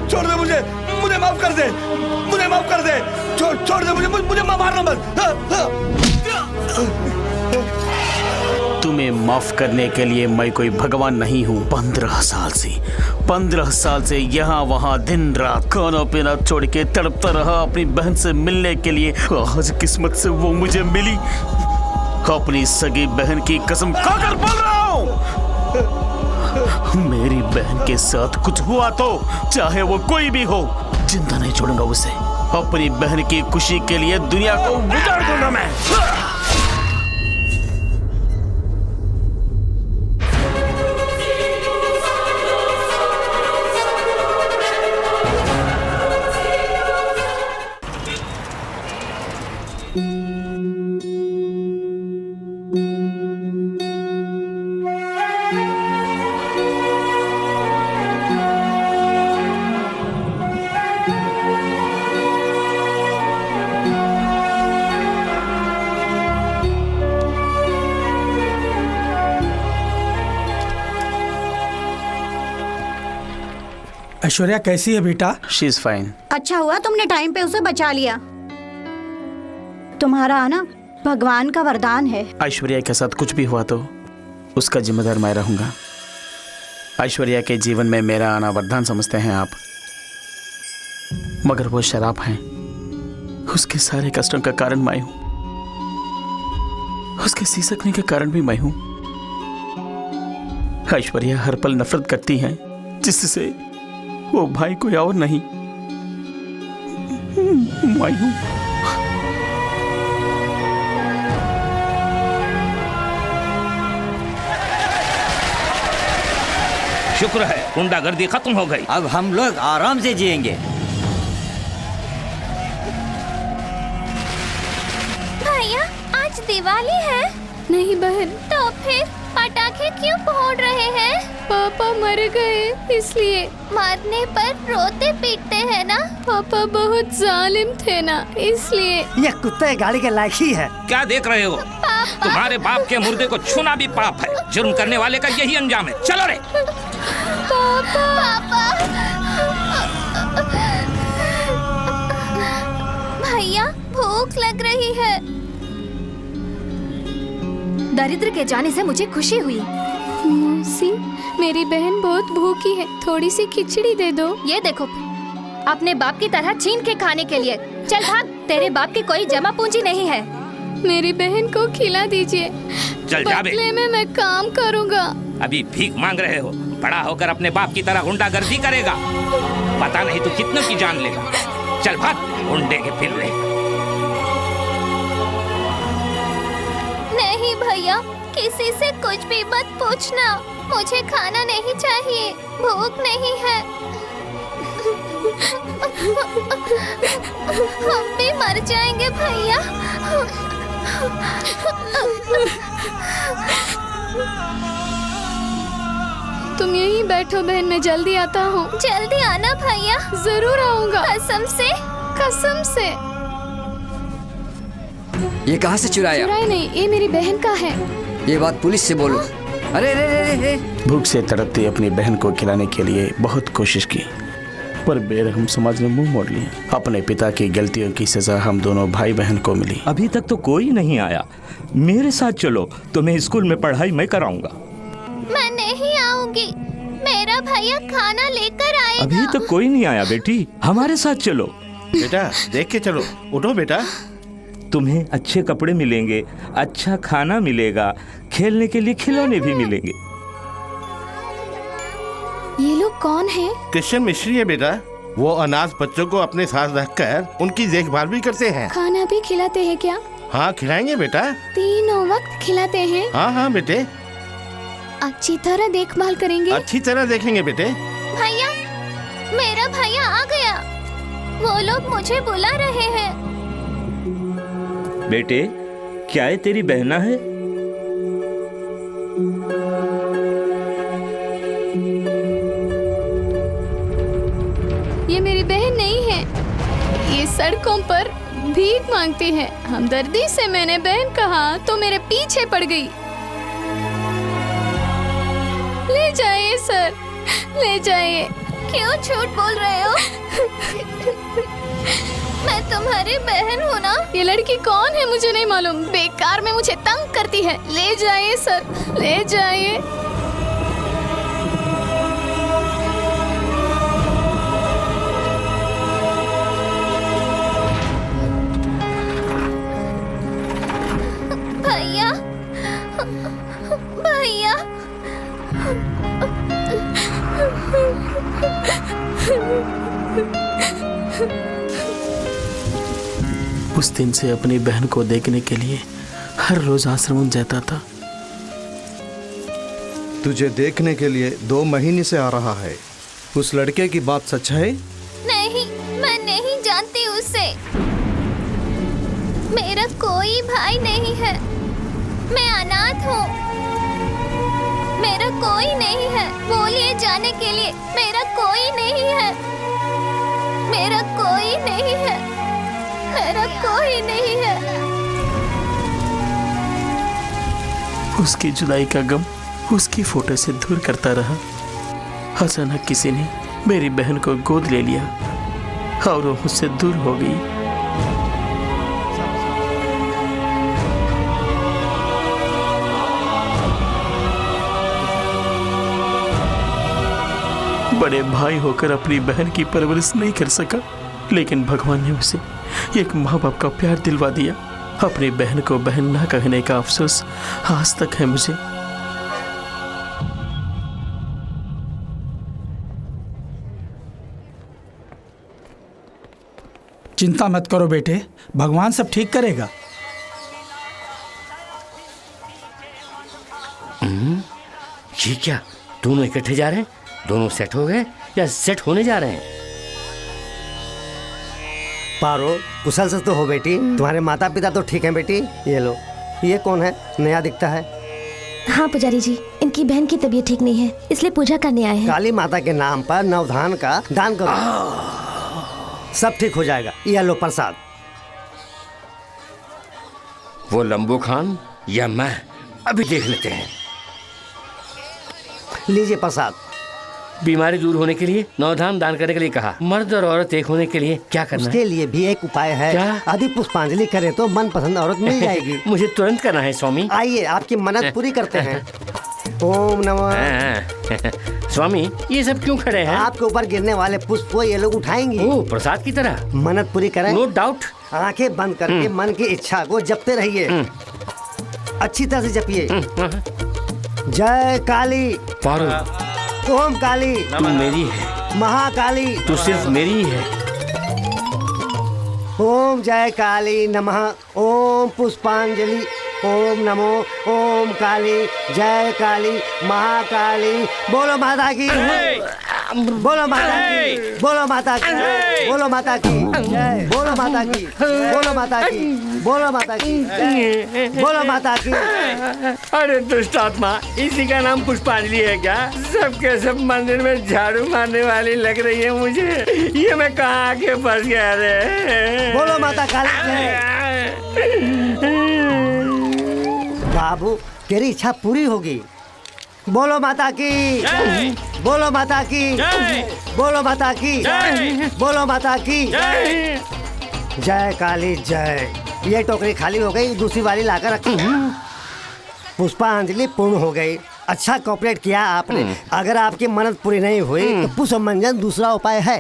छोड़ दे मुझे, मुझे माफ कर दे, मुझे माफ कर दे, छोड़ दे मुझे, मुझे मारना मत। तुम्हें माफ करने के लिए मैं कोई भगवान नहीं हूँ। 15 साल से यहाँ वहाँ दिन रात खाना पीना छोड़ के तड़पता रहा अपनी बहन से मिलने के लिए। आज किस्मत से वो मुझे मिली। अपनी सगी बहन की कसम खाकर बोल रहा हूँ, मेरी बहन के साथ कुछ हुआ तो चाहे वो कोई भी हो, जिंदा नहीं छोड़ूंगा उसे। अपनी बहन की खुशी के लिए दुनिया को उजाड़ दूंगा मैं। ऐश्वर्या कैसी है बेटा? She is fine. अच्छा हुआ तुमने टाइम पे उसे बचा लिया। तुम्हारा आना भगवान का वरदान है। ऐश्वर्या के साथ कुछ भी हुआ तो उसका जिम्मेदार मैं रहूंगा। ऐश्वर्या के जीवन में मेरा आना वरदान समझते हैं आप, मगर वो शराब है। उसके सारे कष्टों का कारण मैं हूं, उसके सिसकने के कारण भी मैं हूं। ऐश्वर्या हर पल नफरत करती है, जिससे वो भाई कोई और नहीं, मैं हूं। शुक्र है गुंडागर्दी खत्म हो गई। अब हम लोग आराम से जिएंगे। भैया आज दिवाली है। नहीं बहन। तो फिर पटाखे क्यों फोड़ रहे हैं? पापा मर गए इसलिए। मरने पर रोते पीटते हैं ना। पापा बहुत जालिम थे ना, इसलिए। ये कुत्ते गाड़ी के लायक ही है। क्या देख रहे हो? तुम्हारे बाप के मुर्दे को छूना भी पाप है। जुर्म करने वाले का यही अंजाम है। चलो रे। पापा। भैया भूख लग रही है। दरिद्र के जाने से मुझे खुशी हुई। मौसी, मेरी बहन बहुत भूखी है, थोड़ी सी खिचड़ी दे दो। ये देखो, अपने बाप की तरह छीन के खाने के लिए। चल भाग, तेरे बाप की कोई जमा पूंजी नहीं है। मेरी बहन को खिला दीजिए। चल जा बे। बदले में मैं काम करूंगा। अभी भीख मांग रहे हो, बड़ा होकर अपने बाप की तरह गुंडागर्दी करेगा। पता नहीं तू कितनों की जान लेगा। चल भाग, गुंडे के फिर ले। नहीं भैया, भैया किसी से कुछ भी मत पूछना। मुझे खाना नहीं चाहिए, भूख नहीं है। हम भी मर जाएंगे भैया। तुम यहीं बैठो बहन, मैं जल्दी आता हूँ। जल्दी आना भैया। जरूर आऊंगा। कसम से? कसम से। ये कहाँ से चुराया? चुराया नहीं, ये मेरी बहन का है। ये बात पुलिस से बोलो। अरे रे रे रे रे। भूख से तड़पती अपनी बहन को खिलाने के लिए बहुत कोशिश की, पर बेरहम समाज ने मुंह मोड़ लिया। अपने पिता की गलतियों की सजा हम दोनों भाई बहन को मिली। अभी तक तो कोई नहीं आया। मेरे साथ चलो, तुम्हें स्कूल में पढ़ाई मैं कराऊंगा। मैं नहीं आऊंगी, मेरा भैया खाना लेकर आएगा। अभी तक कोई नहीं आया बेटी, हमारे साथ चलो। बेटा देख के चलो, उठो बेटा। तुम्हें अच्छे कपड़े मिलेंगे, अच्छा खाना मिलेगा, खेलने के लिए खिलौने भी मिलेंगे। ये लोग कौन हैं? क्रिश्चियन मिस्ट्री है बेटा। वो अनाथ बच्चों को अपने साथ रखकर उनकी देखभाल भी करते हैं। खाना भी खिलाते हैं क्या? हाँ खिलाएंगे बेटा। तीनों वक्त खिलाते हैं? हाँ हाँ बेटे। अच्छी तरह देखभाल करेंगे? अच्छी तरह देखेंगे बेटे। भैया, मेरा भैया आ गया। वो लोग मुझे बुला रहे हैं। बेटे, क्या ये तेरी बहना है? ये मेरी बहन नहीं है। ये सड़कों पर भीख मांगती है। हमदर्दी से मैंने बहन कहा तो मेरे पीछे पड़ गई। ले जाइए सर, ले जाइए। क्यों झूठ बोल रहे हो? मैं तुम्हारी बहन हूँ ना। ये लड़की कौन है मुझे नहीं मालूम, बेकार में मुझे तंग करती है। ले जाइए सर, ले जाइए। भैया, भैया। उस दिन से अपनी बहन को देखने के लिए हर रोज आश्रम जाता था। तुझे देखने के लिए 2 महीने से आ रहा है। उस लड़के की बात सच है? नहीं, मैं नहीं जानती उसे। मेरा कोई भाई नहीं है। मैं अनाथ हूँ। मेरा कोई नहीं है। बोलिए जाने के लिए। मेरा कोई नहीं है। मेरा कोई नहीं है। मेरा कोई नहीं है। उसकी जुदाई का गम उसकी फोटो से दूर करता रहा। अचानक किसी ने मेरी बहन को गोद ले लिया और वो मुझसे दूर हो गई। बड़े भाई होकर अपनी बहन की परवरिश नहीं कर सका, लेकिन भगवान ने उसे एक माँ बाप का प्यार दिलवा दिया। अपनी बहन को बहन ना कहने का अफसोस आज तक है मुझे। चिंता मत करो बेटे, भगवान सब ठीक करेगा। ये क्या, दोनों इकट्ठे जा रहे हैं? दोनों सेट हो गए या सेट होने जा रहे हैं? पारो, कुशल से तो हो बेटी? तुम्हारे माता पिता तो ठीक हैं बेटी? ये लो, ये कौन है? नया दिखता है। हाँ पुजारी जी, इनकी बहन की तबीयत ठीक नहीं है, इसलिए पूजा करने आए हैं। काली माता के नाम पर नवधान का दान करो, सब ठीक हो जाएगा। ये लो प्रसाद। वो लंबू खान या मैं, अभी देख लेते हैं। लीजिए प्रसाद। बीमारी दूर होने के लिए नवधान दान करने के लिए कहा। मर्द और औरत एक होने के लिए क्या करना उसके है? लिए भी एक उपाय है। क्या? यदि पुष्पांजलि करें तो मनपसंद औरत मिल जाएगी। मुझे तुरंत करना है स्वामी। आइए, आपकी मन्नत पूरी करते हैं। ओम नमः। स्वामी, ये सब क्यों खड़े हैं? आपके ऊपर गिरने वाले पुष्प को ये लोग उठाएंगे। ओह, प्रसाद की तरह। मन्नत पूरी करें। No doubt. आंखें बंद करके मन की इच्छा को जपते रहिए। अच्छी तरह से जपिए। जय काली। पारो, ओम काली, तू मेरी है। महाकाली, तू सिर्फ मेरी है। ओम जय काली नमः। ओम पुष्पांजलि। ओम नमो ओम काली जय काली महाकाली। बोलो माता की, बोलो माता की, बोलो माता की, बोलो माता की जय, बोलो माता की, बोलो माता की, बोलो माता की जय, बोलो माता की। अरे दुष्ट आत्मा, इसी का नाम पुष्पांजलि है क्या? सबके सब मंदिर में झाड़ू मारने वाली लग रही है मुझे। ये मैं कहाँ आके फंस गया रे? बोलो माता काली जय। बाबू तेरी इच्छा पूरी होगी। बोलो माता की, बोलो माता की, बोलो माता की, बोलो माता की जय काली जय। ये टोकरी खाली हो गई, दूसरी वाली लाकर रखी। पुष्पांजलि पूर्ण हो गई। अच्छा कॉपरेट किया आपने। अगर आपकी मन्नत पूरी नहीं हुई तो पुष्पमंजन दूसरा उपाय है।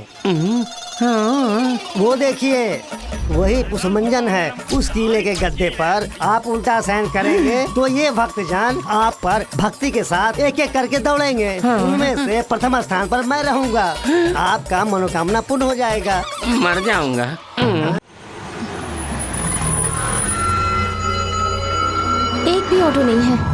वो देखिए, वही पुष्पमंजन है। उस किले के गद्दे पर आप उल्टा शयन करेंगे तो ये भक्तजन आप पर भक्ति के साथ एक एक करके दौड़ेंगे। उनमें से प्रथम स्थान पर मैं रहूंगा। आपका मनोकामना पूर्ण हो जाएगा। मर जाऊंगा। एक भी ऑटो नहीं है।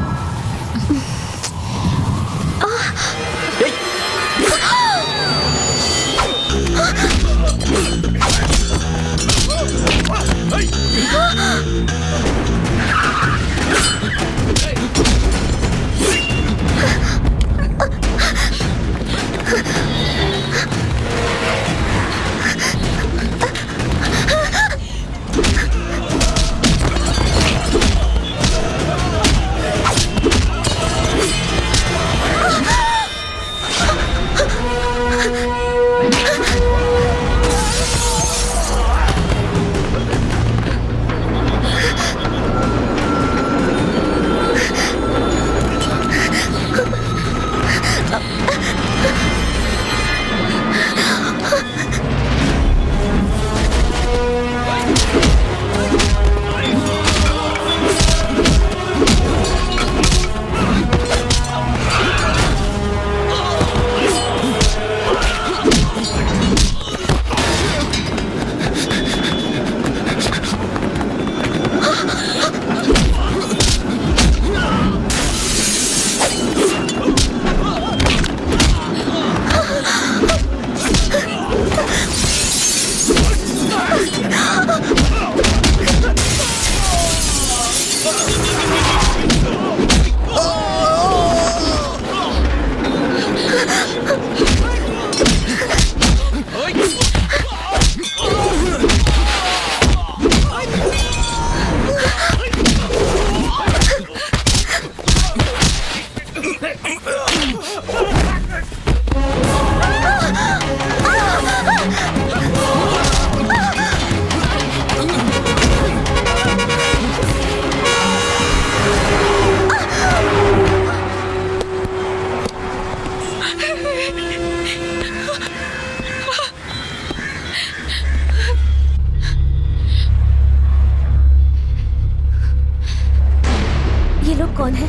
ये लोग कौन है?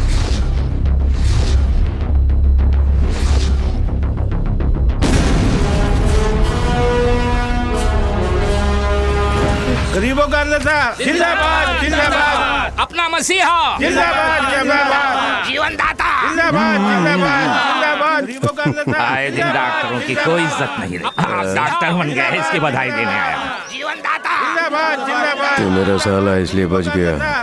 गरीबों का नेता जिंदाबाद जिंदाबाद। अपना मसीहा जिंदाबाद जिंदाबाद। जीवन दाता जिंदाबाद जिंदाबाद जिंदाबाद। गरीबों का नेता। आए दिन डॉक्टरों की कोई इज्जत नहीं रही। डॉक्टर बन गए, इसकी बधाई देने आया। जीवन दाता जिंदाबाद जिंदाबाद। तू मेरा साला इसलिए बच गया।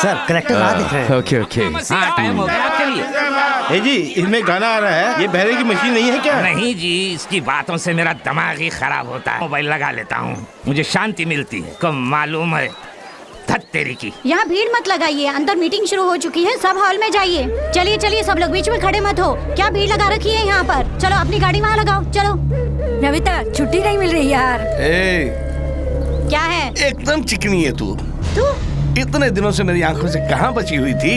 सर कलेक्टर आ दिख रहे हैं। Okay okay. हाँ टाइम हो गया, चलिए। जी इसमें गाना आ रहा है। ये बहरे की मशीन नहीं है क्या? नहीं जी, इसकी बातों से मेरा दिमाग ही खराब होता है। मोबाइल लगा लेता हूँ, मुझे शांति मिलती है। कब मालूम है धत तेरी की। यहाँ भीड़ मत लगाइए, अंदर मीटिंग शुरू हो चुकी है। सब हॉल में जाइए। चलिए चलिए, सब लोग बीच में खड़े मत हो। क्या भीड़ लगा रखी है यहाँ पर? चलो अपनी गाड़ी वहाँ लगाओ। चलो। नविता, छुट्टी नहीं मिल रही यार। क्या है? एकदम चिकनी है तू। इतने दिनों से मेरी आंखों से कहाँ बची हुई थी।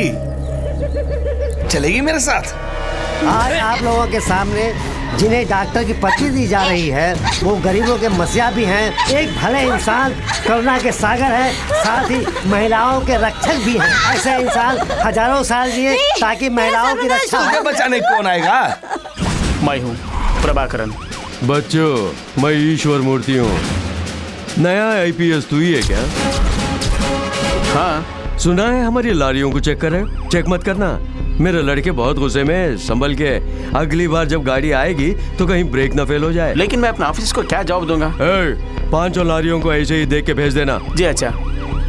चलेगी मेरे साथ? आज आप लोगों के सामने जिन्हें डॉक्टर की पर्ची दी जा रही है वो गरीबों के मसीहा भी हैं। एक भले इंसान, करुणा के सागर है, साथ ही महिलाओं के रक्षक भी हैं। ऐसे इंसान हजारों साल जिए ताकि महिलाओं की रक्षा हो। बचाने कौन आएगा? मैं हूँ प्रभाकरन। बच्चों, मैं ईश्वर मूर्ति हूँ। नया आईपीएस तू ही है क्या? हाँ, सुना है हमारी लारियों को चेक करे, चेक मत करना। मेरे लड़के बहुत गुस्से में, संभल के। अगली बार जब गाड़ी आएगी तो कहीं ब्रेक ना फेल हो जाए। लेकिन मैं अपने ऑफिस को क्या जवाब दूंगा? 5 लारियों को ऐसे ही देख के भेज देना। जी अच्छा।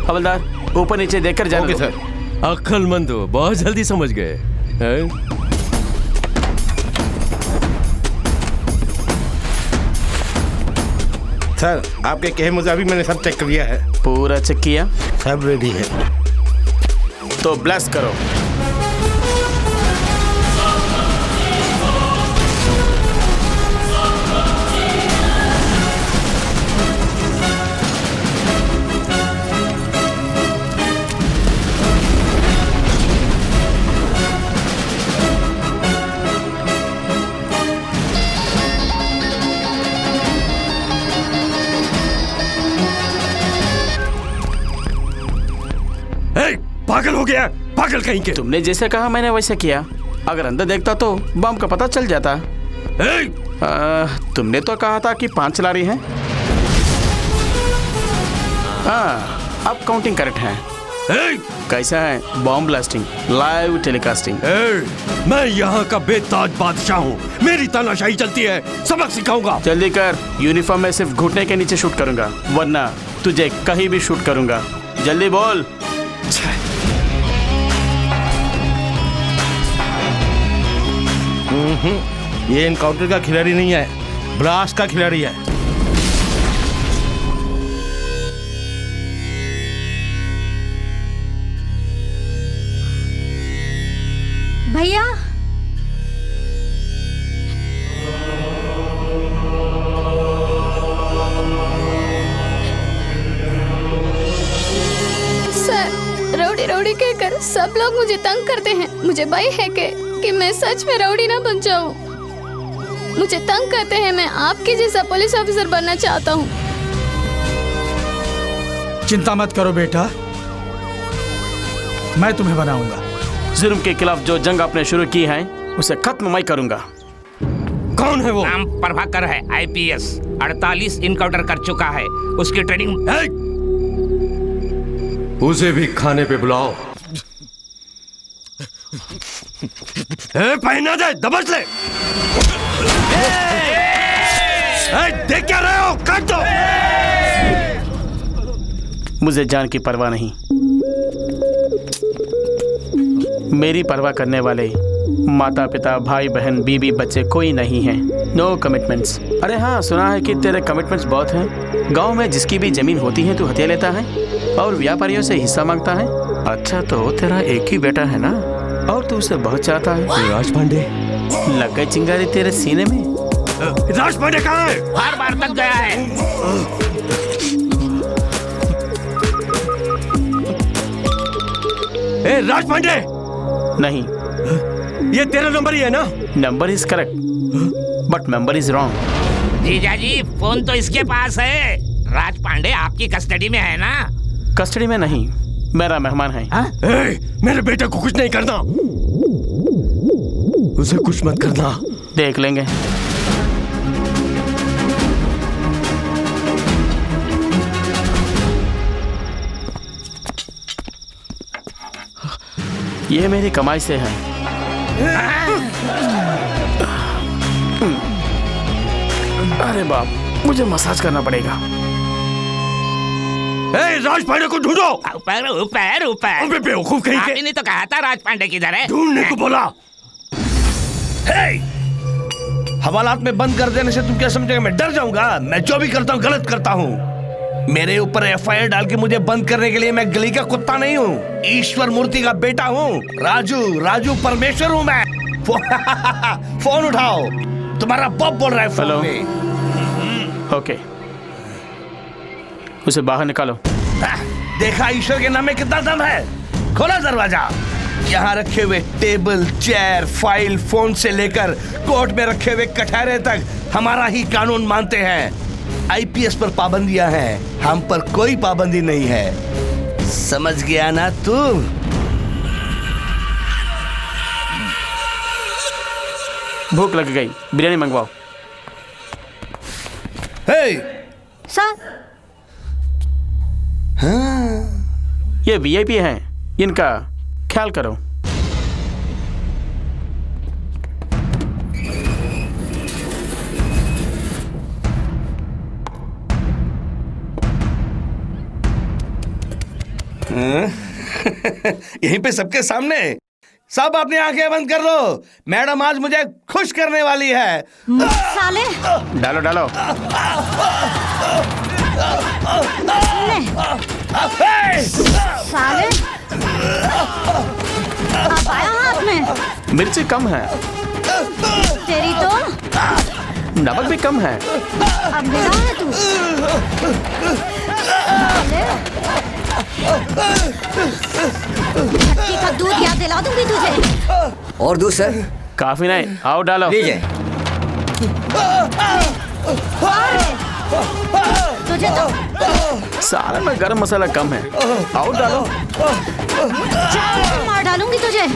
हवलदार ऊपर नीचे देखकर जाना। Okay sir. अक्लमंद हो, बहुत जल्दी समझ गए। सर आपके कहे मुताबिक मैंने सब चेक कर लिया है। पूरा चेक किया? सब रेडी है। तो ब्लेस करो। पागल हो गया, पागल कहीं के। तुमने जैसे कहा मैंने वैसे किया। अगर अंदर देखता तो बम का पता चल जाता। तुमने तो कहा था कि 5 लारी हैं। अब काउंटिंग करेक्ट है। कैसा है बॉम्ब ब्लास्टिंग, लाइव टेलीकास्टिंग? मैं यहाँ का बेताज बादशाह हूँ, मेरी तानाशाही चलती है, सबक सिखाऊंगा। जल्दी कर, यूनिफॉर्म में सिर्फ घुटने के नीचे शूट करूंगा, वरना तुझे कहीं भी शूट करूंगा। जल्दी बोल। ये एनकाउंटर का खिलाड़ी नहीं है, ब्लास्ट का खिलाड़ी है। भैया सर, रौडी रौडी कहकर सब लोग मुझे तंग करते हैं। मुझे भय है कि मैं सच में रौडी ना बन जाऊं। मुझे तंग करते हैं। मैं आपके जैसा पुलिस ऑफिसर बनना चाहता हूं। चिंता मत करो बेटा, मैं तुम्हें बनाऊंगा। जुर्म के खिलाफ जो जंग आपने शुरू की है उसे खत्म मैं करूंगा। कौन है वो? नाम प्रभाकर है, IPS, 48 इनकाउंटर कर चुका है। उसकी ट्रेनिंग। उसे भी खाने पे बुलाओ। पहना दे, दबच ले। देख क्या रहे हो? काट दो। मुझे जान की परवाह नहीं, मेरी परवाह करने वाले माता पिता भाई बहन बीबी बच्चे कोई नहीं है। No commitments. अरे हाँ, सुना है कि तेरे कमिटमेंट्स बहुत हैं। गांव में जिसकी भी जमीन होती है तू हथिया लेता है और व्यापारियों से हिस्सा मांगता है। अच्छा तो तेरा एक ही बेटा है ना, और तू उसे बहुत चाहता है। राज पांडे लग गई चिंगारी तेरे सीने में। राज पांडे कहाँ है? हर बार तक गया है। राज पांडे नहीं, ये तेरा नंबर ही है ना? Number is correct but member is wrong. जीजा जी, फोन तो इसके पास है। राज पांडे आपकी कस्टडी में है ना? कस्टडी में नहीं, मेरा मेहमान है। मेरे बेटे को कुछ नहीं करना, उसे कुछ मत करना। देख लेंगे। ये मेरी कमाई से है। अरे बाप, मुझे मसाज करना पड़ेगा। राज पांडे को ढूंढो। ऊपर ऊपर ऊपर। बेवकूफ कहीं के। आपने तो कहा था राज पांडे किधर है? ढूंढने को बोला। हवालात में बंद कर देने से तुम क्या समझोगे मैं डर जाऊंगा? मैं जो भी करता हूँ गलत करता हूँ। मेरे ऊपर FIR डाल के मुझे बंद करने के लिए मैं गली का कुत्ता नहीं हूँ, ईश्वर मूर्ति का बेटा हूँ। राजू परमेश्वर हूँ मैं। फोन उठाओ, तुम्हारा बाप बोल रहा है फोन में। ओके, उसे बाहर निकालो। देखा ईश्वर के नाम में कितना दम है? खोला दरवाजा। यहाँ रखे हुए टेबल, चेयर, फाइल, फोन से लेकर कोर्ट में रखे हुए कटहरे तक हमारा ही कानून मानते हैं। IPS पर पाबंदियां हैं, हम पर कोई पाबंदी नहीं है। समझ गया ना तू? भूख लग गई, बिरयानी मंगवाओ। सर, ये VIP हैं, इनका ख्याल करो। यहीं पे सबके सामने सब अपनी आंखें बंद कर लो। मैडम आज मुझे खुश करने वाली है। साले डालो डालो। साले अब आया हाथ में। मिर्ची कम है। तेरी तो नमक भी कम है। अब मिला है तू। धरती का दूध याद दिला दूंगी तुझे। और दूध सर? काफी नहीं, आओ डालो। लीजिए। तुझे तो सारे में गरम मसाला कम है, आओ डालो। मार डालूंगी तुझे।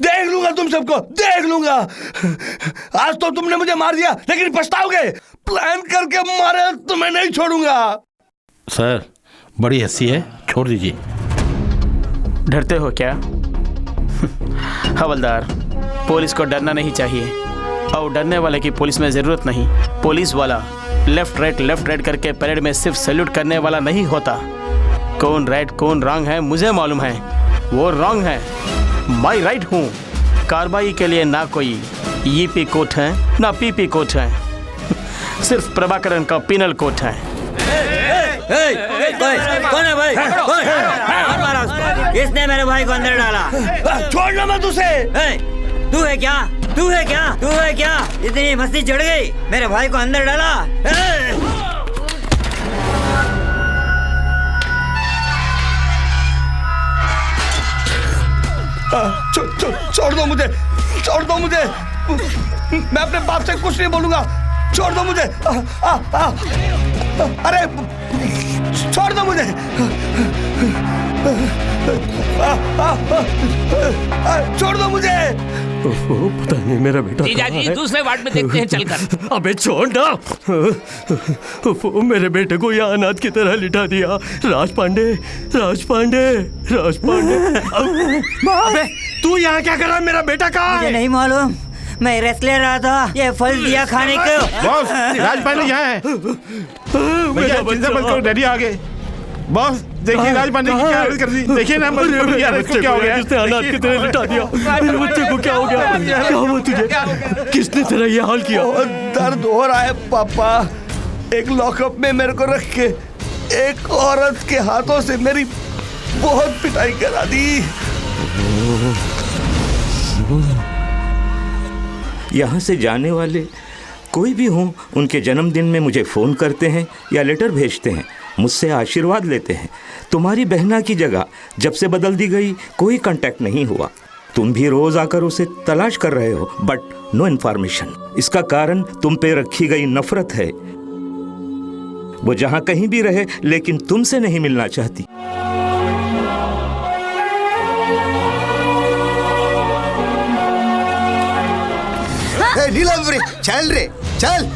देख लूंगा तुम सबको, देख लूंगा। आज तो तुमने मुझे मार दिया, लेकिन पछताओगे। प्लान करके मारे तुम्हें नहीं छोड़ूंगा। सर बड़ी हंसी है, छोड़ दीजिए। डरते हो क्या? हवलदार, पुलिस को डरना नहीं चाहिए और डरने वाले की पुलिस में जरूरत नहीं। पुलिस वाला लेफ्ट राइट करके परेड में सिर्फ सैल्यूट करने वाला नहीं होता। कौन राइट कौन रॉन्ग है मुझे मालूम है। वो रॉन्ग है, मैं राइट हूँ। कार्रवाई के लिए ना कोई ईपी कोर्ट है ना पीपी कोर्ट है, सिर्फ प्रभाकरन का पिनल कोर्ट है। कौन है भाई? कौन मारा उसको? किसने मेरे भाई को अंदर डाला? छोड़ना मत उसे। तू है क्या? तू है क्या? तू है क्या? इतनी मस्ती चढ़ गई, मेरे भाई को अंदर डाला। छोड़ दो मुझे, छोड़ दो मुझे। मैं अपने बाप से कुछ नहीं बोलूंगा। छोड़ दो मुझे। अरे छोड़ दो मुझे। छोड़ दो मुझे। पता नहीं मेरा बेटा जीजा जी दूसरे वार्ड में देखते हैं चलकर। अबे छोड़ ना। मेरे बेटे को यहाँ अनाथ की तरह लिटा दिया। राज पांडे। अबे तू यहाँ क्या कर रहा है? मेरा बेटा कहाँ है? मुझे नहीं मालूम, मैं रेस्ट ले रहा था। ये फल दिया खाने को। बॉस राज पांडे यहाँ है। भैया चिंता मत करो, डैडी आ गए। बॉस देखिए राज पांडे की क्या हालत कर दी। देखिए ना बच्चे क्या हो गया? किसने अनाथ की तरह लिटा दिया? मेरे बच्चे को क्या हो गया? क्या हुआ तुझे? किसने तेरा ये हाल किया? दर्द हो रहा है पापा। एक लॉकअप में मेरे को रख के एक औरत के हाथों से मेरी बहुत पिटाई करा दी। यहाँ से जाने वाले कोई भी हों, उनके जन्मदिन में मुझे फ़ोन करते हैं या लेटर भेजते हैं, मुझसे आशीर्वाद लेते हैं। तुम्हारी बहना की जगह जब से बदल दी गई कोई कांटेक्ट नहीं हुआ। तुम भी रोज़ आकर उसे तलाश कर रहे हो, बट नो इन्फॉर्मेशन। इसका कारण तुम पे रखी गई नफरत है। वो जहाँ कहीं भी रहे, लेकिन तुमसे नहीं मिलना चाहती। नीलम चल रे चल।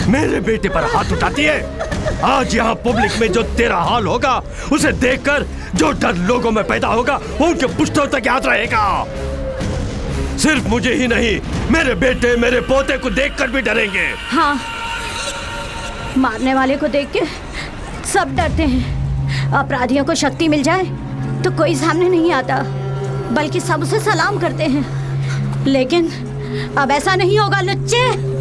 मेरे बेटे पर हाथ उठाती है। आज यहाँ पब्लिक में जो तेरा हाल होगा उसे देखकर जो डर लोगों में पैदा होगा वो उनके पुश्तों तक याद रहेगा। सिर्फ मुझे ही नहीं, मेरे बेटे मेरे पोते को देखकर भी डरेंगे। हाँ, मारने वाले को देख के सब डरते हैं। अपराधियों को शक्ति मिल जाए तो कोई सामने नहीं आता, बल्कि सब उसे सलाम करते हैं। लेकिन अब ऐसा नहीं होगा लुच्चे।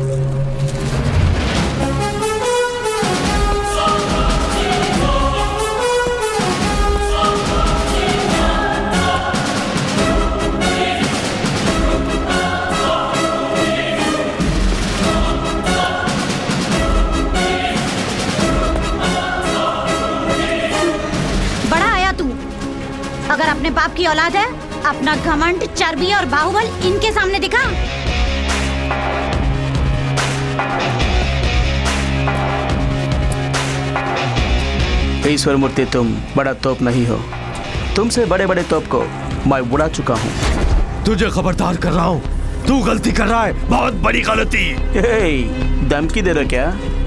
अगर अपने बाप की औलाद है, अपना घमंड, चर्बी और बाहुबल इनके सामने दिखा। ईश्वर मूर्ति, तुम बड़ा तोप नहीं हो। तुमसे बड़े बड़े तोप को मैं उड़ा चुका हूँ। तुझे खबरदार कर रहा हूँ, तू गलती कर रहा है, बहुत बड़ी गलती। धमकी दे रहा क्या?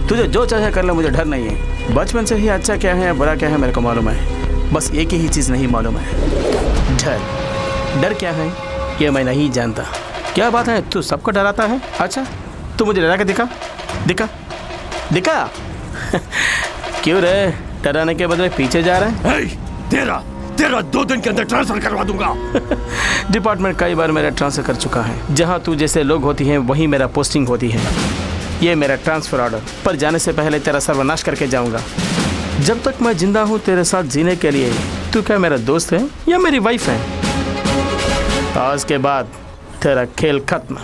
तुझे जो चाहे कर ले, मुझे डर नहीं है। बचपन से ही अच्छा क्या है बुरा क्या है मेरे को मालूम है। बस एक ही चीज़ नहीं मालूम है, डर। डर क्या है ये मैं नहीं जानता। क्या बात है, तू सबको डराता है? अच्छा तू मुझे डरा के दिखा दिखा दिखा। क्यों रे, डराने के बदले पीछे जा रहा है? तेरा 2 दिन के अंदर ट्रांसफर करवा दूंगा। डिपार्टमेंट कई बार मेरा ट्रांसफर कर चुका है। जहाँ तू जैसे लोग होती हैं वहीं मेरा पोस्टिंग होती है। ये मेरा ट्रांसफर ऑर्डर, पर जाने से पहले तेरा सर्वनाश करके जाऊंगा। जब तक मैं जिंदा हूँ तेरे साथ जीने के लिए तू क्या मेरा दोस्त है या मेरी वाइफ है? आज के बाद तेरा खेल खत्म।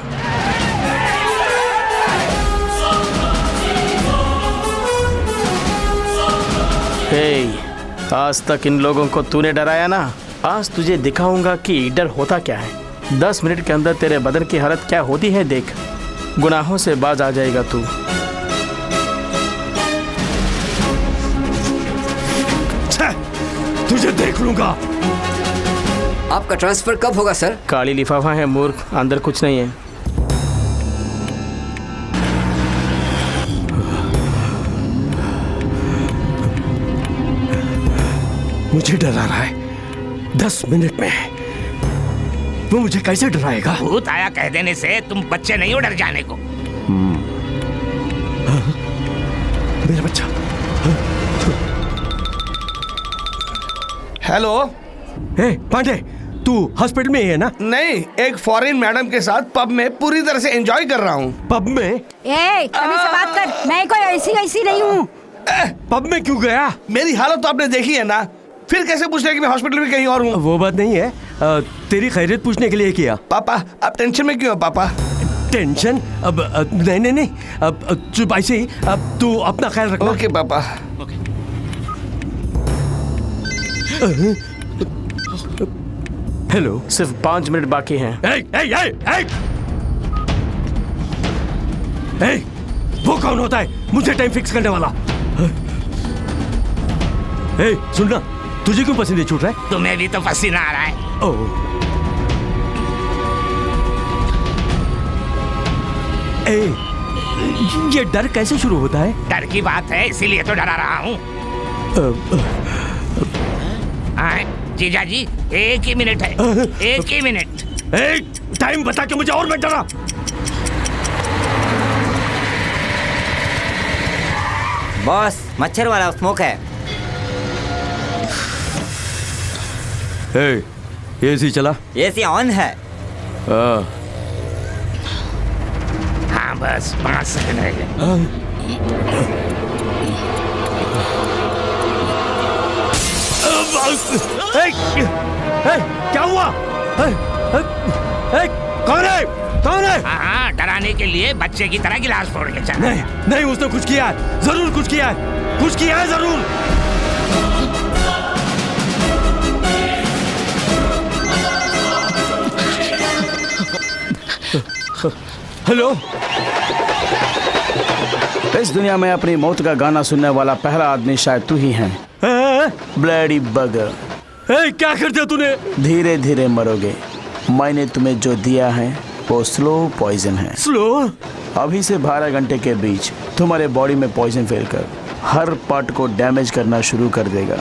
आज तक इन लोगों को तूने डराया ना, आज तुझे दिखाऊंगा कि डर होता क्या है। 10 मिनट के अंदर तेरे बदन की हालत क्या होती है देख। गुनाहों से बाज आ जाएगा तू। तुझे देख लूंगा। आपका ट्रांसफर कब होगा सर? काली लिफाफा है मूर्ख, अंदर कुछ नहीं है। मुझे डरा रहा है 10 मिनट में। वो मुझे कैसे डराएगा? भूत आया कह देने से तुम बच्चे नहीं हो डर जाने को। मेरा बच्चा। हेलो। पांडे, तू हॉस्पिटल में ही है ना? नहीं, एक फॉरेन मैडम के साथ पब में पूरी तरह से एंजॉय कर रहा हूँ। पब में? अभी से बात कर, मैं कोई ऐसी नहीं हूँ। पब में क्यों गया? मेरी हालत तो आपने देखी है ना, फिर कैसे पूछ रहे कि मैं हॉस्पिटल में कहीं और हूँ? वो बात नहीं है, तेरी खैरियत पूछने के लिए किया। पापा आप टेंशन में क्यों हो पापा? टेंशन? अब नहीं, अब चुप ऐसे ही। अब तू अपना ख्याल रखना। ओके पापा। हेलो, सिर्फ 5 मिनट बाकी हैं। वो कौन होता है मुझे टाइम फिक्स करने वाला? सुनना, तुझे क्यों पसीने छूट रहा है? तुम्हें भी तो पसीना आ रहा है। ये डर कैसे शुरू होता है? डर की बात है इसीलिए तो डरा रहा हूँ। जीजा जी 1 ही मिनट है, 1 ही मिनट। टाइम बता के मुझे और मत डरा। बॉस, मच्छर वाला स्मोक है। एसी चला? एसी ऑन है। हाँ बस 5 सेकंड रह गए। क्या हुआ? कौन है? हाँ, डराने के लिए बच्चे की तरह गिलास फोड़ के चला। नहीं, उसने कुछ किया है, जरूर कुछ किया है जरूर। हेलो। इस दुनिया में अपनी मौत का गाना सुनने वाला पहला आदमी शायद तू ही है। ब्लडी बगर। क्या कर दिया तूने? धीरे धीरे मरोगे। मैंने तुम्हें जो दिया है वो स्लो पॉइजन है। स्लो? अभी से 12 घंटे के बीच तुम्हारे बॉडी में पॉइजन फैलकर हर पार्ट को डैमेज करना शुरू कर देगा।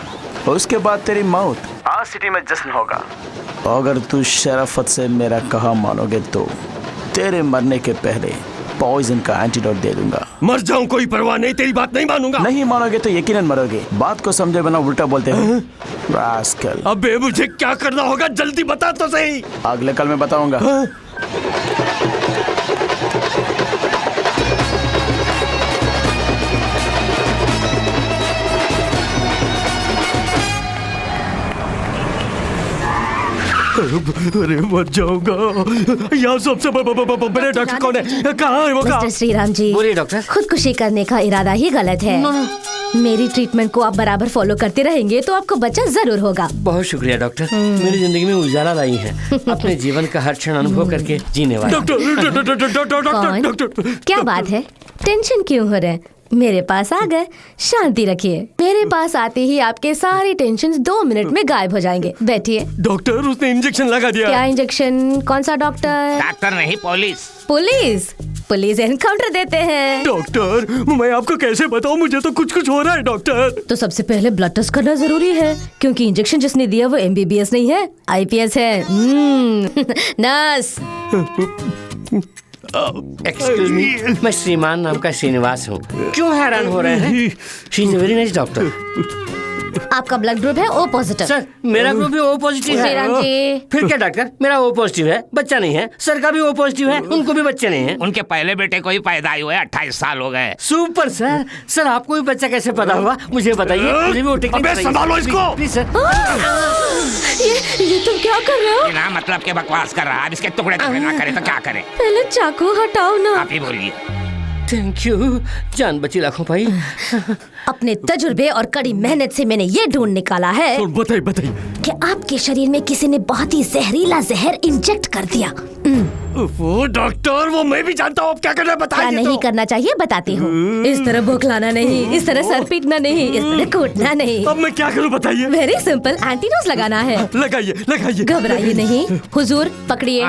उसके बाद तेरी मौत। आज सिटी में जश्न होगा। अगर तू शराफत से मेरा कहा मानोगे तो तेरे मरने के पहले पॉइजन का एंटीडोट दे दूंगा। मर जाऊं कोई परवाह नहीं, तेरी बात नहीं मानूंगा। नहीं मानोगे तो यकीनन मरोगे। बात को समझे बिना उल्टा बोलते हो। रास्कल। अबे मुझे क्या करना होगा जल्दी बता तो सही। अगले कल मैं बताऊंगा। अरे मर जाऊंगा। यहाँ सबसे बड़े डॉक्टर कौन है? कहाँ है वो? मिस्टर श्रीराम जी, बोलिए डॉक्टर। खुदकुशी करने का इरादा ही गलत है। मेरी ट्रीटमेंट को आप बराबर फॉलो करते रहेंगे तो आपको बच्चा जरूर होगा। बहुत शुक्रिया डॉक्टर, मेरी जिंदगी में उजाला लाई है। अपने जीवन का हर क्षण अनुभव करके जीने वाला। क्या बात है, टेंशन क्यों हो रहे हैं? मेरे पास आ गए। शांति रखिए, मेरे पास आते ही आपके सारे टेंशन 2 मिनट में गायब हो जाएंगे। बैठिए। डॉक्टर, उसने इंजेक्शन लगा दिया। क्या इंजेक्शन? कौन सा डॉक्टर? डॉक्टर नहीं, पुलिस। पुलिस? पुलिस एनकाउंटर देते हैं। डॉक्टर, मैं आपको कैसे बताऊं, मुझे तो कुछ हो रहा है डॉक्टर। तो सबसे पहले ब्लड टेस्ट करना जरूरी है, क्योंकि इंजेक्शन जिसने दिया वो MBBS नहीं है, IPS है। नर्स। एक्सक्यूज मी, मैं श्रीमान नाम का श्रीनिवास हूँ। क्यों हैरान हो रहे हैं? She is a very nice doctor. आपका ब्लड ग्रुप है O पॉजिटिव। सर, मेरा ग्रुप भी O पॉजिटिव है। श्रीराम जी। फिर क्या डॉक्टर, मेरा O पॉजिटिव है, बच्चा नहीं है। सर का भी O पॉजिटिव है, उनको भी बच्चे नहीं है। उनके पहले बेटे को ही पैदा हुए 28 साल हो गए। Super sir. सर आपको भी बच्चा कैसे पता हुआ, मुझे बताइए। अबे संभालो इसको। Please sir. ये तुम क्या कर रहे हो? बिना मतलब के बकवास कर रहा है। अब इसके टुकड़े टुकड़े ना करे तो क्या करे? पहले चाकू हटाओ ना। आप ही बोलिए। थैंक यू, जान बची लाखों भाई। अपने तजुर्बे और कड़ी मेहनत से मैंने ये ढूंढ निकाला है बताइए कि आपके शरीर में किसी ने बहुत ही जहरीला जहर इंजेक्ट कर दिया। वो डॉक्टर, वो मैं भी जानता हूँ। क्या करना है बताइए। क्या नहीं करना चाहिए बताती हूँ। इस तरह बौखलाना नहीं, इस तरह सर पीटना नहीं, इस तरह कूटना नहीं। अब मैं क्या करूँ बताइए। वेरी सिंपल, एंटीडोज लगाना है। लगाइए। घबराइए नहीं। हुजूर पकड़िए।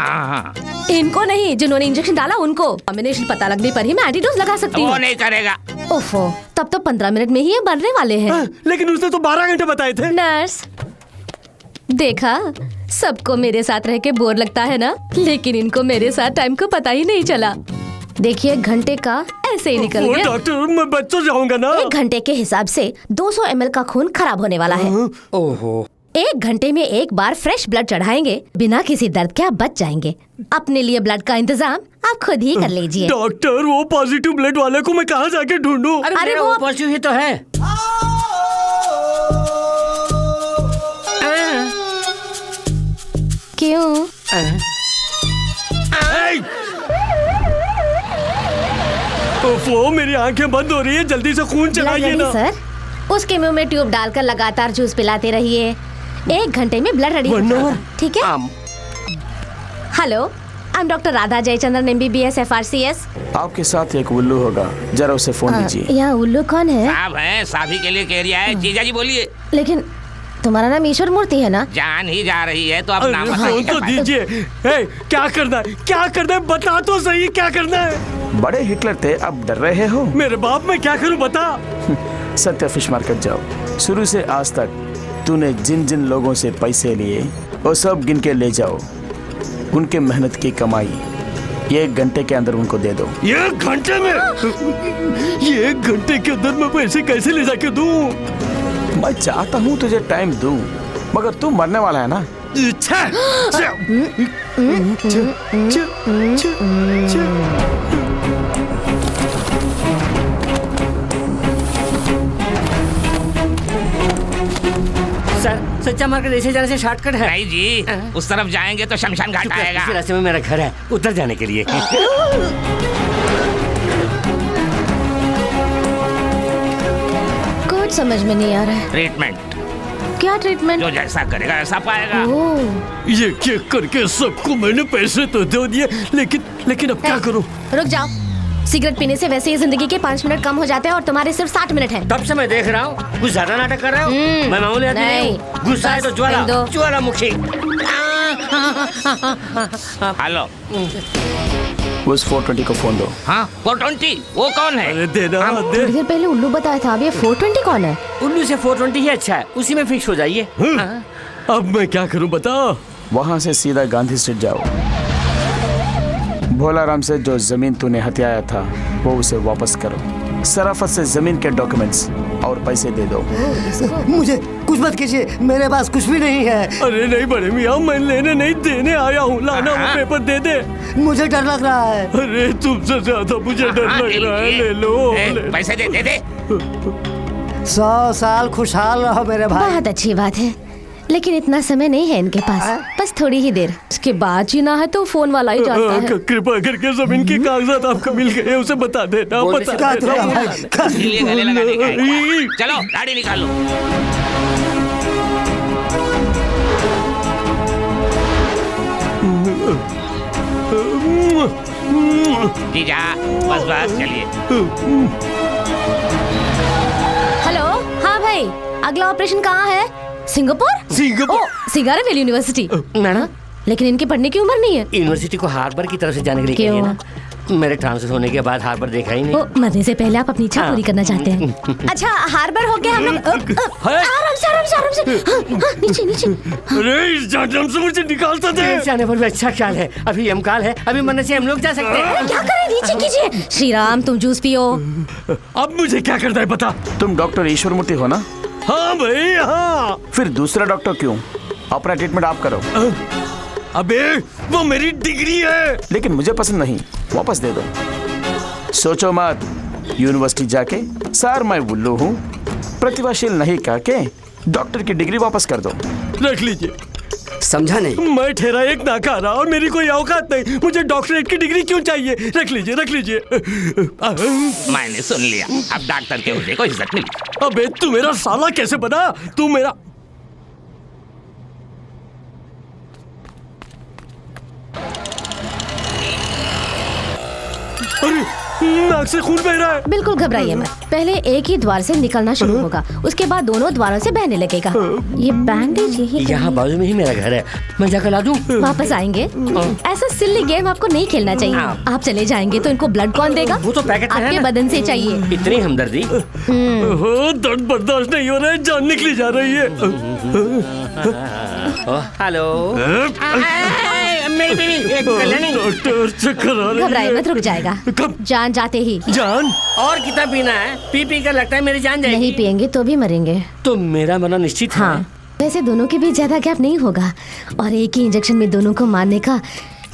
इनको नहीं, जिन्होंने इंजेक्शन डाला उनको। कॉम्बिनेशन पता लगने पर ही मैं एंटीडोज लगा सकती हूँ। वो नहीं करेगा। ओफो, तब तो 15 मिनट में ही ये बनने वाले हैं। लेकिन उसने तो 12 घंटे बताए थे। नर्स, देखा, सबको मेरे साथ रह के बोर लगता है ना, लेकिन इनको मेरे साथ टाइम को पता ही नहीं चला। देखिए, घंटे का ऐसे ही निकल गया। डॉक्टर, मैं बच तो जाऊंगा ना। 1 घंटे के हिसाब से 200 ml का खून खराब होने वाला है। ओहो। 1 घंटे में एक बार फ्रेश ब्लड चढ़ाएंगे, बिना किसी दर्द के आप बच जाएंगे। अपने लिए ब्लड का इंतजाम आप खुद ही कर लीजिए। डॉक्टर, वो पॉजिटिव ब्लड वाले को मैं कहाँ जाके ढूंढूं? अरे वो पॉजिटिव ही तो है। क्यों? वो मेरी आंखें बंद हो रही है, जल्दी से खून चढ़ाइए ना। सर, उसके मुंह में ट्यूब डालकर लगातार जूस पिलाते रहिए। 1 घंटे में ब्लड रेडी होगा, ठीक है? Hello, I am doctor Radha Jayachandran MBBS FRCS। आपके साथ एक उल्लू होगा, जरा उसे फोन कीजिए। यहाँ उल्लू कौन है? साहब है, साभी के लिए कह रहा है। जीजा जी बोलिए। लेकिन तुम्हारा नाम ईश्वर मूर्ति है ना? जान ही जा रही है तो अब नाम फोन तो दीजिए। क्या करना है बता तो सही, क्या करना है? बड़े हिटलर थे, अब डर रहे हो? मेरे बाप, मैं क्या करूं बता। सत्य फिश मार्केट जाओ। शुरू से आज तक तूने जिन जिन लोगों से पैसे लिए वो सब गिन के ले जाओ। उनके मेहनत की कमाई 1 घंटे के अंदर उनको दे दो। 1 घंटे में? ये 1 घंटे के अंदर मैं पैसे कैसे ले जाके दूं? मैं चाहता हूँ तुझे टाइम दूं, मगर तू मरने वाला है ना। सर, सच्चा मार्केट ऐसे जाने से शॉर्टकट है। नहीं जी, उस तरफ जाएंगे तो शमशान घाट आएगा। इसी रास्ते में मेरा घर है, उधर जाने के लिए। कुछ समझ में नहीं आ रहा है। ट्रीटमेंट। क्या ट्रीटमेंट? जो जैसा करेगा ऐसा पाएगा। ये चेक करके सबको मैंने पैसे तो दे दिए, लेकिन अब क्या करूं? रुक जाओ। सिगरेट पीने से वैसे ही जिंदगी के 5 मिनट कम हो जाते हैं और तुम्हारे सिर्फ 60 मिनट हैं। तब से मैं देख रहा हूँ, कुछ ज्यादा नाटक कर रहे हो। मैं मामूली आदमी नहीं हूँ। गुस्सा है तो ज्वालामुखी। हेलो, उस 420 को फोन दो। हाँ, 420 वो कौन है? अरे देना दे। थोड़ी देर पहले उल्लू बताया था, अब ये 420 कौन है? उल्लू से 420 ही अच्छा है, उसी में फिक्स हो जाइए। अब मैं क्या करूं बता। वहाँ से सीधा गांधी स्ट्रीट जाओ। भोलाराम से जो जमीन तूने हथियाया था वो उसे वापस करो। सराफत से जमीन के डॉक्यूमेंट्स और पैसे दे दो। मुझे कुछ मत कीजिए, मेरे पास कुछ भी नहीं है। अरे नहीं बड़े मियाँ, मैं लेने नहीं देने आया हूँ। लाना वो पेपर दे दे। मुझे डर लग रहा है। अरे तुमसे ज्यादा मुझे डर लग रहा है। ले लो, पैसे दे दे। 100 साल खुशहाल रहो मेरे भाई। बहुत अच्छी बात है, लेकिन इतना समय नहीं है इनके पास, बस थोड़ी ही देर। इसके बाद जीना है तो फोन वाला ही जानता है। कृपा करके जमीन के कागजात आपको मिल गए, उसे बता देना। गले लगाने का है। चलो गाड़ी निकालो। जीजा, बस चलिए। हेलो, हाँ भाई, अगला ऑपरेशन कहाँ है? सिंगापुर? सिंगापुर? सिंगारा वैली यूनिवर्सिटी। मैडम, लेकिन इनकी पढ़ने की उम्र नहीं है। यूनिवर्सिटी को हार्बर की तरफ से जाने के लिए क्यों? कहिए ना। मेरे ट्रांसफर होने के बाद हार्बर देखा ही नहीं। वो मरने से पहले आप अपनी इच्छा पूरी करना चाहते हैं। अच्छा, हार्बर हो गया हम लोग। आराम से, आराम से, आराम से। हाँ, नीचे, नीचे। अरे इस जहन्नम से मुझे निकालता दे। जाने पर भी अच्छा ख्याल है। अभी यमकाल है, अभी मरने से हम लोग जा सकते हैं। क्या करें? नीचे कीजिए। श्री राम, तुम जूस पियो। अब मुझे क्या करना है बता। तुम डॉक्टर ईश्वर मूर्ति हो ना? हाँ भाई, हाँ। फिर दूसरा डॉक्टर क्यों? अपना ट्रीटमेंट आप करो। अबे वो मेरी डिग्री है। लेकिन मुझे पसंद नहीं, वापस दे दो। सोचो मत, यूनिवर्सिटी जाके सर मैं बुल्लू हूँ, प्रतिभाशील नहीं कह के डॉक्टर की डिग्री वापस कर दो। रख लीजिए। समझा नहीं? मैं ठहरा एक नाकारा और मेरी कोई औकात नहीं। मुझे डॉक्टरेट की डिग्री क्यों चाहिए? रख लीजिए, रख लीजिए। मैंने सुन लिया, अब डॉक्टर के होने को इज्जत मिली। अबे तू मेरा साला कैसे बना? तू मेरा नाक से खून बह रहा है। बिल्कुल घबराइए मत। पहले एक ही द्वार से निकलना शुरू होगा, उसके बाद दोनों द्वारों से बहने लगेगा। ये बैंडेज यही यहाँ बाजू में ही मेरा घर है, मैं जाकर ला दूँ। वापस आएंगे। ऐसा सिल्ली गेम आपको नहीं खेलना चाहिए। आप चले जाएंगे तो इनको ब्लड कौन देगा? वो तो पैकेट में है आपके ना। बदन से चाहिए। इतनी हमदर्दी। दर्द बर्दाश्त नहीं हो रहा है, जान निकली जा रही है। हेलो, मेरी बीवी कल्याणी। डॉक्टर चक्कर आ रही है। घबराइए मत, रुक जाएगा। जान जाते ही। जान? और कितना पीना है? पी पी कर लगता है मेरी जान जाएगी। नहीं पिएंगे तो भी मरेंगे। तो मेरा मरना निश्चित है। हाँ, वैसे दोनों के बीच ज्यादा गैप नहीं होगा और एक ही इंजेक्शन में दोनों को मारने का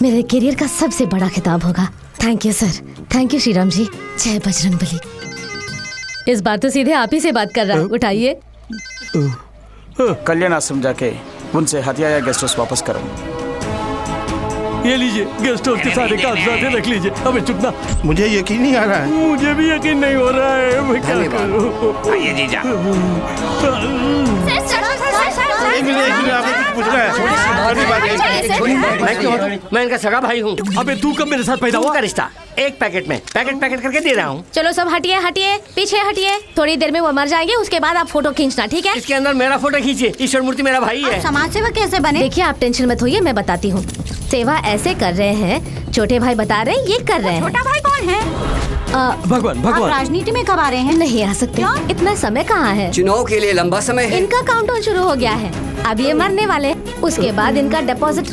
मेरे करियर का सबसे बड़ा खिताब होगा। Thank you sir, thank you Shriram ji. जय बजरंगबली। इस बार तो सीधे आप ही से बात कर रहा है, उठाइए। कल्याण आश्रम जाके उनसे हथिया या गेस्ट हाउस वापस करो। ये लीजिए, गेस्ट हाउस के सारे कागजात रख लीजिए। अबे चुप ना। मुझे यकीन नहीं आ रहा है। मुझे भी यकीन नहीं हो रहा है। मैं क्या करूं? आइए जीजा। मैं इनका सगा भाई हूँ। अबे तू कब मेरे साथ पैदा हुआ? का रिश्ता एक पैकेट में पैकेट करके दे रहा हूँ। चलो सब हटिए, हटिए, पीछे हटिए। थोड़ी देर में वो मर जाएंगे, उसके बाद आप फोटो खींचना, ठीक है? इसके अंदर मेरा फोटो खींचिए। ईश्वर मूर्ति मेरा भाई है। समाज सेवा कैसे बने? देखिए आप टेंशन मत होइए, मैं बताती हूँ। सेवा ऐसे कर रहे हैं, छोटे भाई बता रहे हैं ये कर रहे हैं। छोटा भाई कौन है? भगवान आप राजनीति में कब आ रहे हैं? नहीं आ सकते। इतना समय कहाँ है? चुनाव के लिए लंबा समय है। इनका काउंटडाउन शुरू हो गया है। अब ये मरने वाले, उसके बाद इनका डिपॉजिट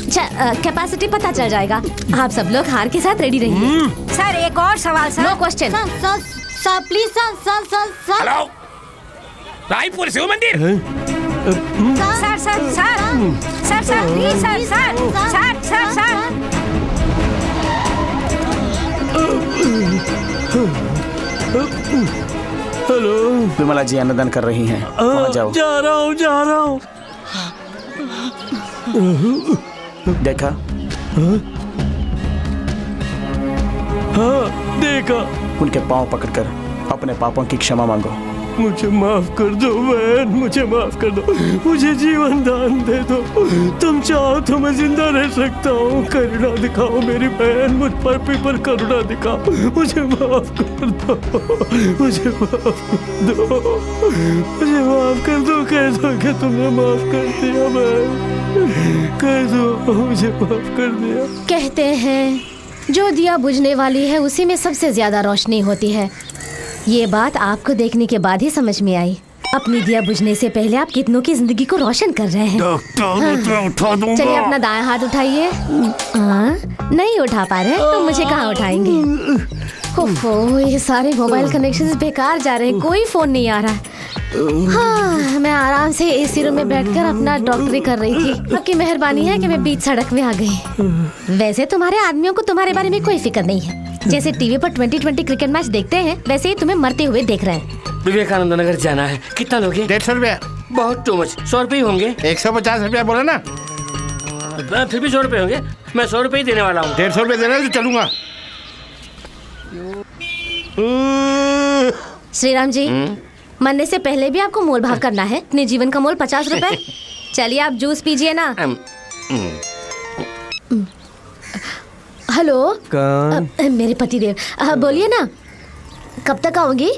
कैपेसिटी पता चल जाएगा। आप सब लोग हार के साथ रेडी रहिए। सर एक और सवाल sir. No question. Sir please sir. Hello, Raipur Shiv Mandir. Sir please sir. Hello, Vimla ji अन्नदान कर रही हैं, वहाँ जाओ। जा रहा हूँ। देखा? हाँ देखा। उनके पाँव पकड़कर अपने पापों की क्षमा मांगो। मुझे माफ कर दो बहन, मुझे माफ कर दो। मुझे जीवन दान दे दो। तुम चाहो तो मैं जिंदा रह सकता हूँ। करुणा दिखाओ मेरी बहन, मुझ पर करुणा दिखाओ। मुझे माफ कर दो, मुझे माफ कर दो, मुझे माफ कर दो। कह दो कि तुमने माफ कर दिया बहन, कह दो मुझे माफ कर दिया। कहते हैं जो दिया बुझने वाली है उसी में सबसे ज्यादा रोशनी होती है। ये बात आपको देखने के बाद ही समझ में आई। अपनी दिया बुझने से पहले आप कितनों की जिंदगी को रोशन कर रहे हैं। उठा दूंगा। चलिए अपना दायां हाथ उठाइए। नहीं उठा पा रहे तो मुझे कहाँ उठाएंगे? ओफो, ये सारे मोबाइल कनेक्शंस बेकार जा रहे हैं, कोई फोन नहीं आ रहा है। हाँ, मैं आराम से एसी रूम में बैठकर अपना डॉक्टरी कर रही थी। आपकी मेहरबानी है कि मैं बीच सड़क में आ गई। वैसे तुम्हारे आदमियों को तुम्हारे बारे में कोई फिक्र नहीं है। जैसे टीवी पर 2020 क्रिकेट मैच देखते हैं, वैसे ही तुम्हें मरते हुए देख रहे हैं। विवेकानंद नगर जाना है। कितना लोगे? 150 रुपया। बहुत टू मच। 100 रुपये होंगे। 150 रुपया बोला ना। फिर भी 100 रुपये होंगे। मैं 100 रुपये ही देने वाला हूँ। 150 रुपये देना तो चलूंगा। श्रीराम जी, मरने से पहले भी आपको मोल भाव करना है। अपने जीवन का मोल 50 रुपए। चलिए आप जूस पीजिए ना। हेलो, कौन? मेरे पतिदेव, बोलिए ना, कब तक आओगी?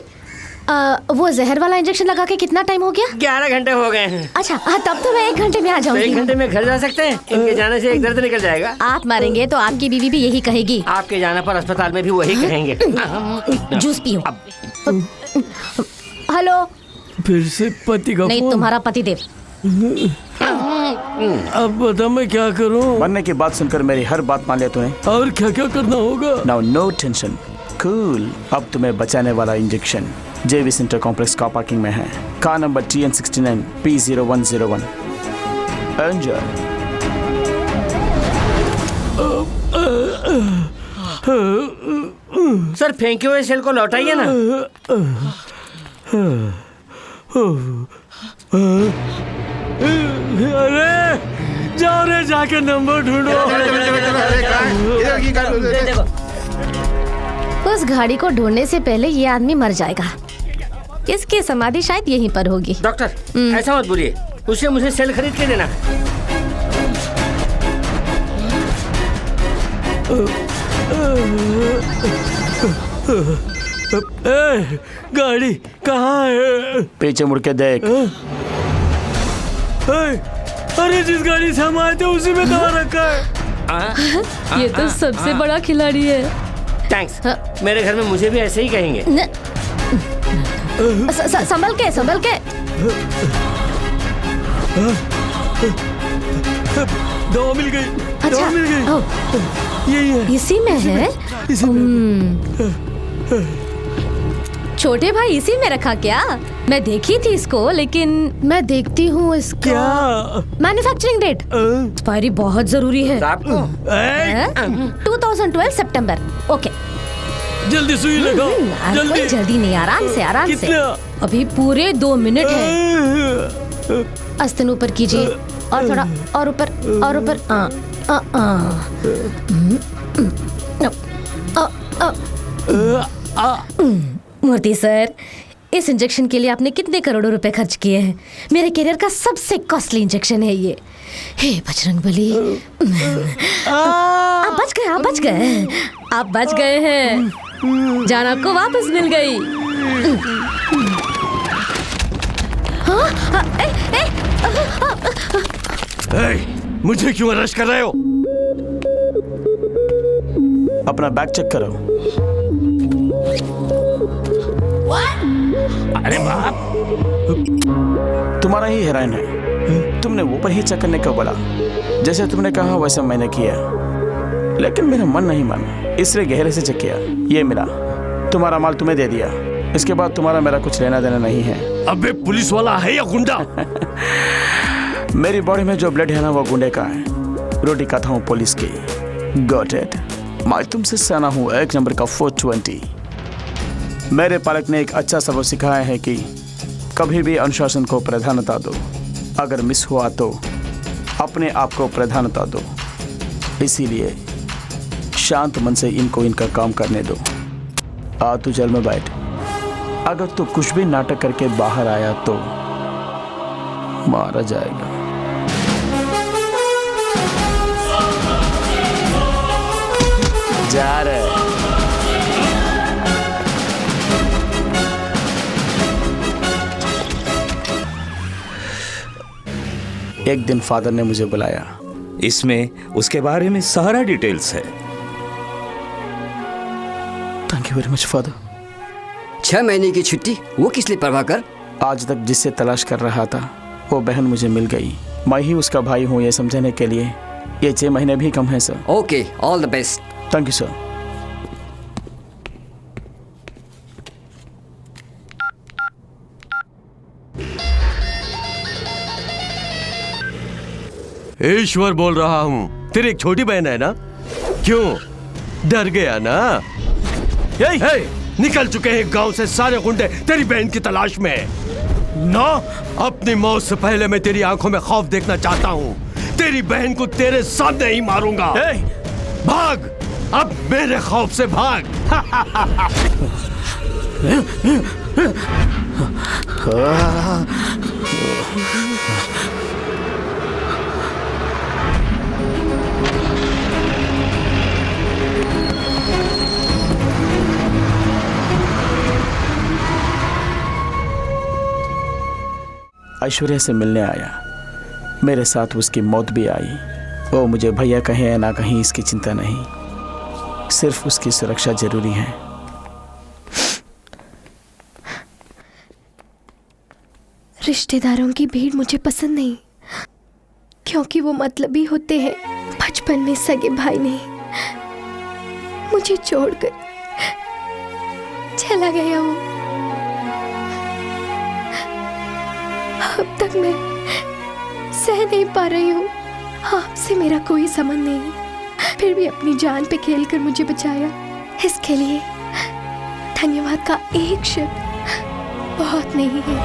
वो जहर वाला इंजेक्शन लगा के कितना टाइम हो गया? 11 घंटे हो गए हैं। अच्छा तब तो मैं 1 घंटे में आ जाऊंगी। 1 घंटे में घर जा सकते हैं? इनके जाने से एक दर्द निकल जाएगा। आप मारेंगे तो आपकी बीवी भी यही कहेगी। आपके जाने पर अस्पताल में भी वही कहेंगे। जूस पियो। हेलो। फिर से पति का नहीं, फोन? तुम्हारा पति देव। अब बता मैं क्या करूं? मरने की बात सुनकर मेरी हर बात मान लिया तूने। और क्या क्या करना होगा? Now no tension, cool. अब तुम्हें बचाने वाला इंजेक्शन जेवी सेंटर कॉम्प्लेक्स कार पार्किंग में है। Car number TN69 P0101। Enjoy. Sir फेंके हुए सेल को लौटाइए ना। अरे जाओ रे, जाके नंबर ढूंढो। उस गाड़ी को ढूंढने से पहले ये आदमी मर जाएगा। इसकी समाधि शायद यहीं पर होगी। डॉक्टर ऐसा मत बोलिए, उसे मुझे सेल खरीद के देना। गाड़ी कहाँ है? पीछे मुड़ के देख। अरे जिस गाड़ी से हम आए थे उसी में दवा रखा है। ये तो सबसे बड़ा खिलाड़ी है। थैंक्स। मेरे घर में मुझे भी ऐसे ही कहेंगे। संभल के, संभल के। दवा मिल गई। अच्छा, दवा मिल गई। यही है। इसी में है। छोटे भाई इसी में रखा क्या? मैं देखी थी इसको, लेकिन मैं देखती हूँ इसका मैन्युफैक्चरिंग डेट। एक्सपायरी बहुत जरूरी है। 2012 सितंबर। ओके, जल्दी सुई लगाओ। जल्दी जल्दी नहीं, आराम से, आराम से। अभी पूरे 2 मिनट है। आस्तीन ऊपर कीजिए और थोड़ा और ऊपर और ऊपर। मूर्ति सर, इस इंजेक्शन के लिए आपने कितने करोड़ों रुपए खर्च किए हैं? मेरे करियर का सबसे कॉस्टली इंजेक्शन है ये। हे बजरंगबली। आप बच गए, आप बच गए, आप बच गए हैं। जान आपको वापस मिल गई। मुझे क्यों अरेस्ट कर रहे हो? अपना बैग चेक करो। अरे बाप, तुम्हारा ही हेरोइन है। तुमने वो पर ही चेक करने को बोला। जैसे तुमने कहा वैसे मैंने किया, लेकिन मेरा मन नहीं माना, इसलिए गहरे से चेक किया। ये मिला। तुम्हारा माल तुम्हें दे दिया। इसके बाद तुम्हारा मेरा कुछ लेना देना नहीं है। अबे पुलिस वाला है या गुंडा? मेरी बॉडी में जो ब्लड है ना, वो गुंडे का है। रोटी खाता हूँ पुलिस की। Got it? मैं तुमसे सना हूँ 1 नंबर का 420। मेरे पालक ने एक अच्छा सबक सिखाया है कि कभी भी अनुशासन को प्राधान्यता दो। अगर मिस हुआ तो अपने आप को प्राधान्यता दो। इसीलिए शांत मन से इनको इनका काम करने दो। आ तू जेल में बैठ। अगर तू कुछ भी नाटक करके बाहर आया तो मारा जाएगा। जा रहे। एक दिन फादर ने मुझे बुलाया। इसमें उसके बारे में सारा डिटेल्स है। Thank you very much father. 6 महीने की छुट्टी, वो किस लिए प्रभाकर? आज तक जिससे तलाश कर रहा था वो बहन मुझे मिल गई। मैं ही उसका भाई हूँ ये समझने के लिए ये 6 महीने भी कम है sir. Okay, all the best. Thank you sir. Ishwar बोल रहा हूँ। तेरी एक छोटी बहन है ना? क्यों डर गया ना? निकल चुके हैं गांव से सारे गुंडे तेरी बहन की तलाश में। ना, अपनी मौत से पहले मैं तेरी आंखों में खौफ देखना चाहता हूँ। तेरी बहन को तेरे सामने ही मारूंगा। भाग, अब मेरे खौफ से भाग। ऐश्वर्या से मिलने आया। मेरे साथ उसकी मौत भी आई। वो मुझे भैया कहें या ना कहीं इसकी चिंता नहीं, सिर्फ उसकी सुरक्षा जरूरी है। रिश्तेदारों की भीड़ मुझे पसंद नहीं, क्योंकि वो मतलबी होते हैं। बचपन में सगे भाई ने मुझे छोड़कर चला गया। वो अब तक मैं सह नहीं पा रही हूँ। आपसे मेरा कोई संबंध नहीं, फिर भी अपनी जान पे खेलकर मुझे बचाया। इसके लिए धन्यवाद का एक शब्द बहुत नहीं है।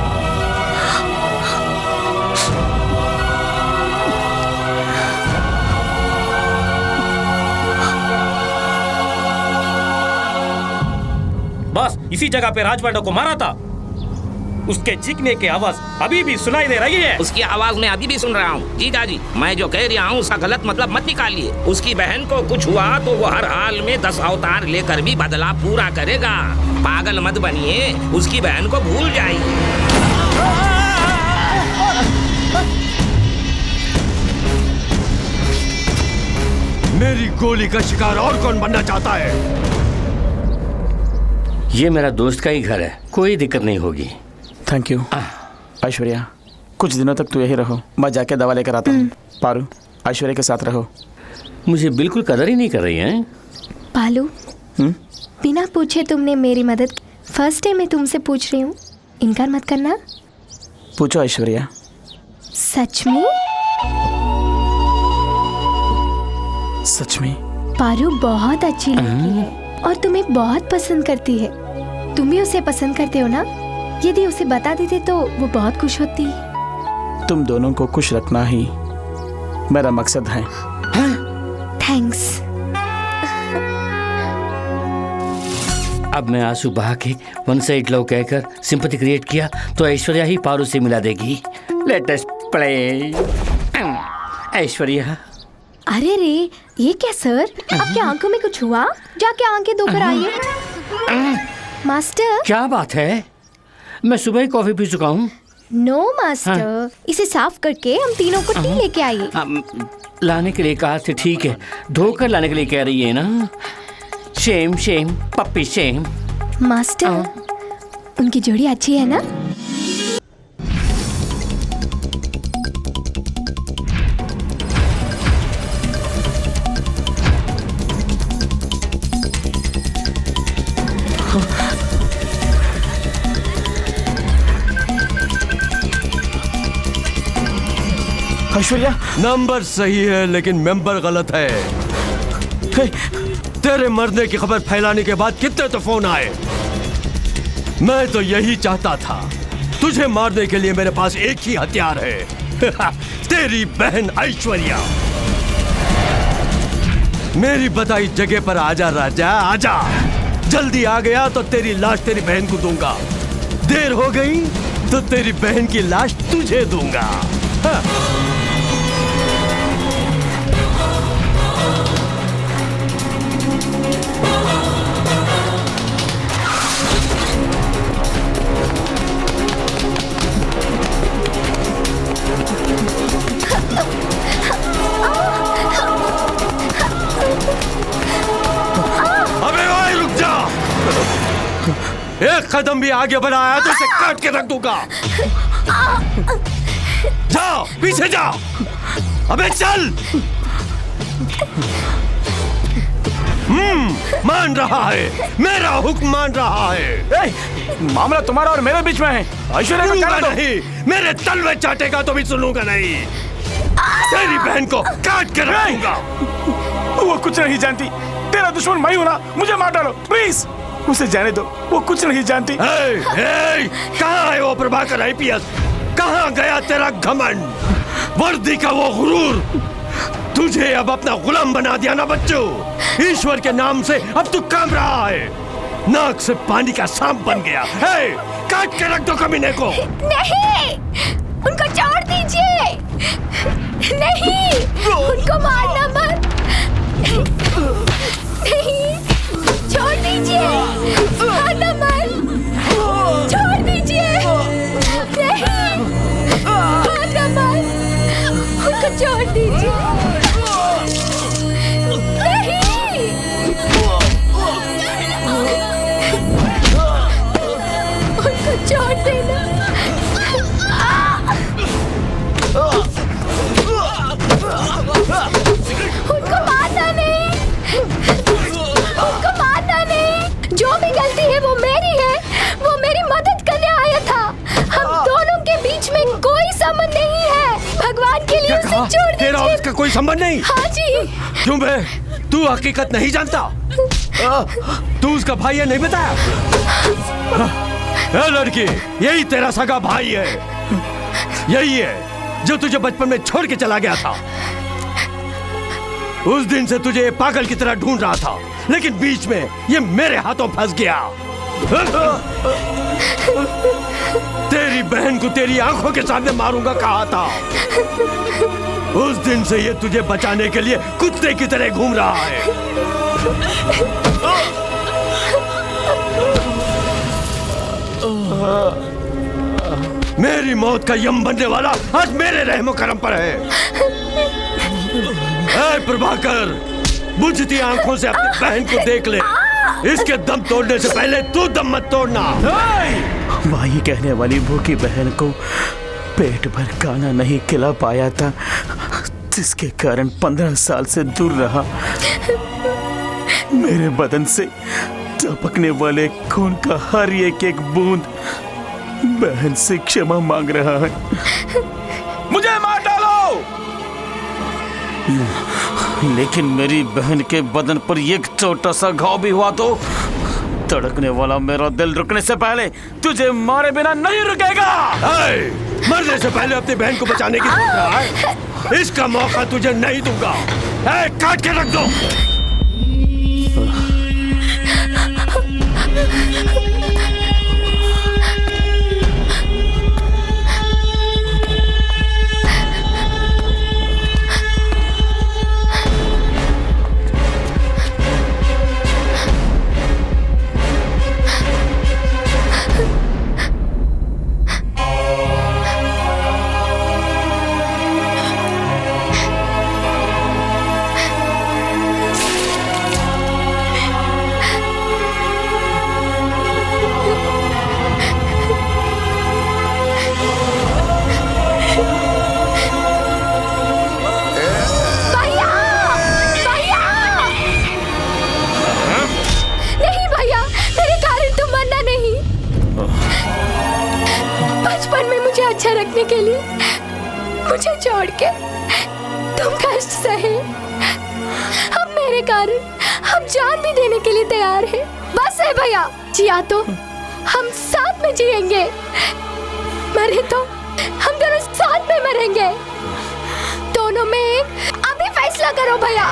बस इसी जगह पे राज पांडे को मारा था। उसके चीखने की आवाज अभी भी सुनाई दे रही है। उसकी आवाज मैं अभी भी सुन रहा हूँ। जीजा जी, मैं जो कह रहा हूँ उसका गलत मतलब मत निकालिए। उसकी बहन को कुछ हुआ तो वो हर हाल में 10 अवतार लेकर भी बदला पूरा करेगा। पागल मत बनिए, उसकी बहन को भूल जाइए। मेरी गोली का शिकार और कौन बनना चाहता है? ये मेरा दोस्त का ही घर है, कोई दिक्कत नहीं होगी। Thank you. ऐश्वर्या, कुछ दिनों तक तू यही रहो, मैं जाके दवा लेकर आता हूँ। पारू, ऐश्वर्या के साथ रहो। मुझे बिल्कुल कदर ही नहीं कर रही है। पालू, बिना पूछे तुमने मेरी मदद की। फर्स्ट डे मैं तुमसे पूछ रही हूँ, इनकार मत करना। पूछो ऐश्वर्या। सच में? सच में। पारू बहुत अच्छी लड़की है और तुम्हें बहुत पसंद करती है। तुम भी उसे पसंद करते हो ना? यदि उसे बता देते तो वो बहुत खुश होती। तुम दोनों को खुश रखना ही मेरा मकसद है। थैंक्स। अब मैं आंसू बहा के वन साइड लव कहकर सिंपैथी क्रिएट किया तो ऐश्वर्या ही पारू से मिला देगी। Let us play. ऐश्वर्या। अरे रे, ये क्या सर? आपके आंखों में कुछ हुआ? जाके आंखें धोकर आइए। मास्टर। क्या बात है? मैं सुबह ही कॉफी पी चुका हूँ। नो मास्टर, इसे साफ करके हम तीनों को टी लेके आइए। लाने के लिए कहा थे, ठीक है। धोकर लाने के लिए कह रही है ना? Shem shame puppy shame. Master, उनकी जोड़ी अच्छी है ना? ऐश्वर्या, नंबर सही है लेकिन मेंबर गलत है। तेरे मरने की खबर फैलाने के बाद कितने तो फोन आए। मैं तो यही चाहता था। तुझे मारने के लिए मेरे पास एक ही हथियार है। तेरी बहन ऐश्वर्या। मेरी बताई जगह पर आजा राजा, आजा। जल्दी आ गया तो तेरी लाश तेरी बहन को दूंगा। देर हो गई तो तेरी बहन की लाश तुझे दूंगा। एक कदम भी आगे बढ़ाया तो इसे काट के रख दूंगा। जाओ, पीछे जाओ। अबे चल। मान रहा है, मेरा हुक्म मान रहा है। मामला तुम्हारा और मेरे बीच में है। ऐश्वर्या को कहना नहीं, मेरे तलवे चाटेगा तो भी सुनूंगा नहीं। तेरी बहन को काट के रखूंगा। वो कुछ नहीं जानती। तेरा दुश्मन मैं हूं ना, मुझे मार डालो प्लीज। उसे जाने दो, वो कुछ नहीं जानती। कहाँ है वो प्रभाकर आईपीएस? कहाँ गया तेरा घमंड, वर्दी का वो गुरूर? तुझे अब अपना गुलाम बना दिया ना बच्चों। ईश्वर के नाम से अब तू काम रहा है। नाक से पानी का सांप बन गया। काट के रख दो कमीने को। नहीं, उनको छोड़ दीजिए। नहीं, उनको मारना मत। नहीं, छोड़ दीजिए। मारना मत। छोड़ दीजिए। नहीं। छोड़ दीजिए। नहीं, उनको छोड़ देना। उनको मारना नहीं, उनको मारना नहीं। जो भी गलती है वो मेरी है, वो मेरी मदद करने आया था। हम दोनों के बीच में कोई संबंध नहीं है। भगवान के लिए उसे छोड़ दीजिए। तेरा उसका कोई संबंध नहीं? हाँ जी। क्यों बे? तू हकीकत नहीं जानता? तू उसका भाई है, नहीं बताया? ए लड़की, यही तेरा सगा भाई है। यही है जो तुझे बचपन में छोड़ के चला गया था। उस दिन से तुझे पागल की तरह ढूंढ रहा था, लेकिन बीच में ये मेरे हाथों फंस गया। तेरी बहन को तेरी आंखों के सामने मारूंगा कहा था। उस दिन से ये तुझे बचाने के लिए कुत्ते की तरह घूम रहा है। मेरी मौत का यम बनने वाला आज मेरे रहमो करम पर है। ऐ प्रभाकर, बुझती आंखों से अपनी बहन को देख ले। इसके दम तोड़ने से पहले तू दम मत तोड़ना। भाई कहने वाली भूखी बहन को पेट भर खाना नहीं खिला पाया था, जिसके कारण 15 साल से दूर रहा। मेरे बदन से टपकने वाले खून का हर एक बूंद बहन से क्षमा मांग रहा है। मुझे मार डालो। लेकिन मेरी बहन के बदन पर एक छोटा सा घाव भी हुआ तो धड़कने वाला मेरा दिल रुकने से पहले तुझे मारे बिना नहीं रुकेगा। मरने से पहले अपनी बहन को बचाने की सोच रहा है? इसका मौका तुझे नहीं दूंगा। काट के रख दो। अच्छा रखने के लिए मुझे छोड़ के तुम कष्ट सहे। अब मेरे कारण हम जान भी देने के लिए तैयार हैं। बस है भैया, जिया तो हम साथ में जिएंगे, मरे तो हम दोनों साथ में मरेंगे। दोनों में एक अभी फैसला करो भैया।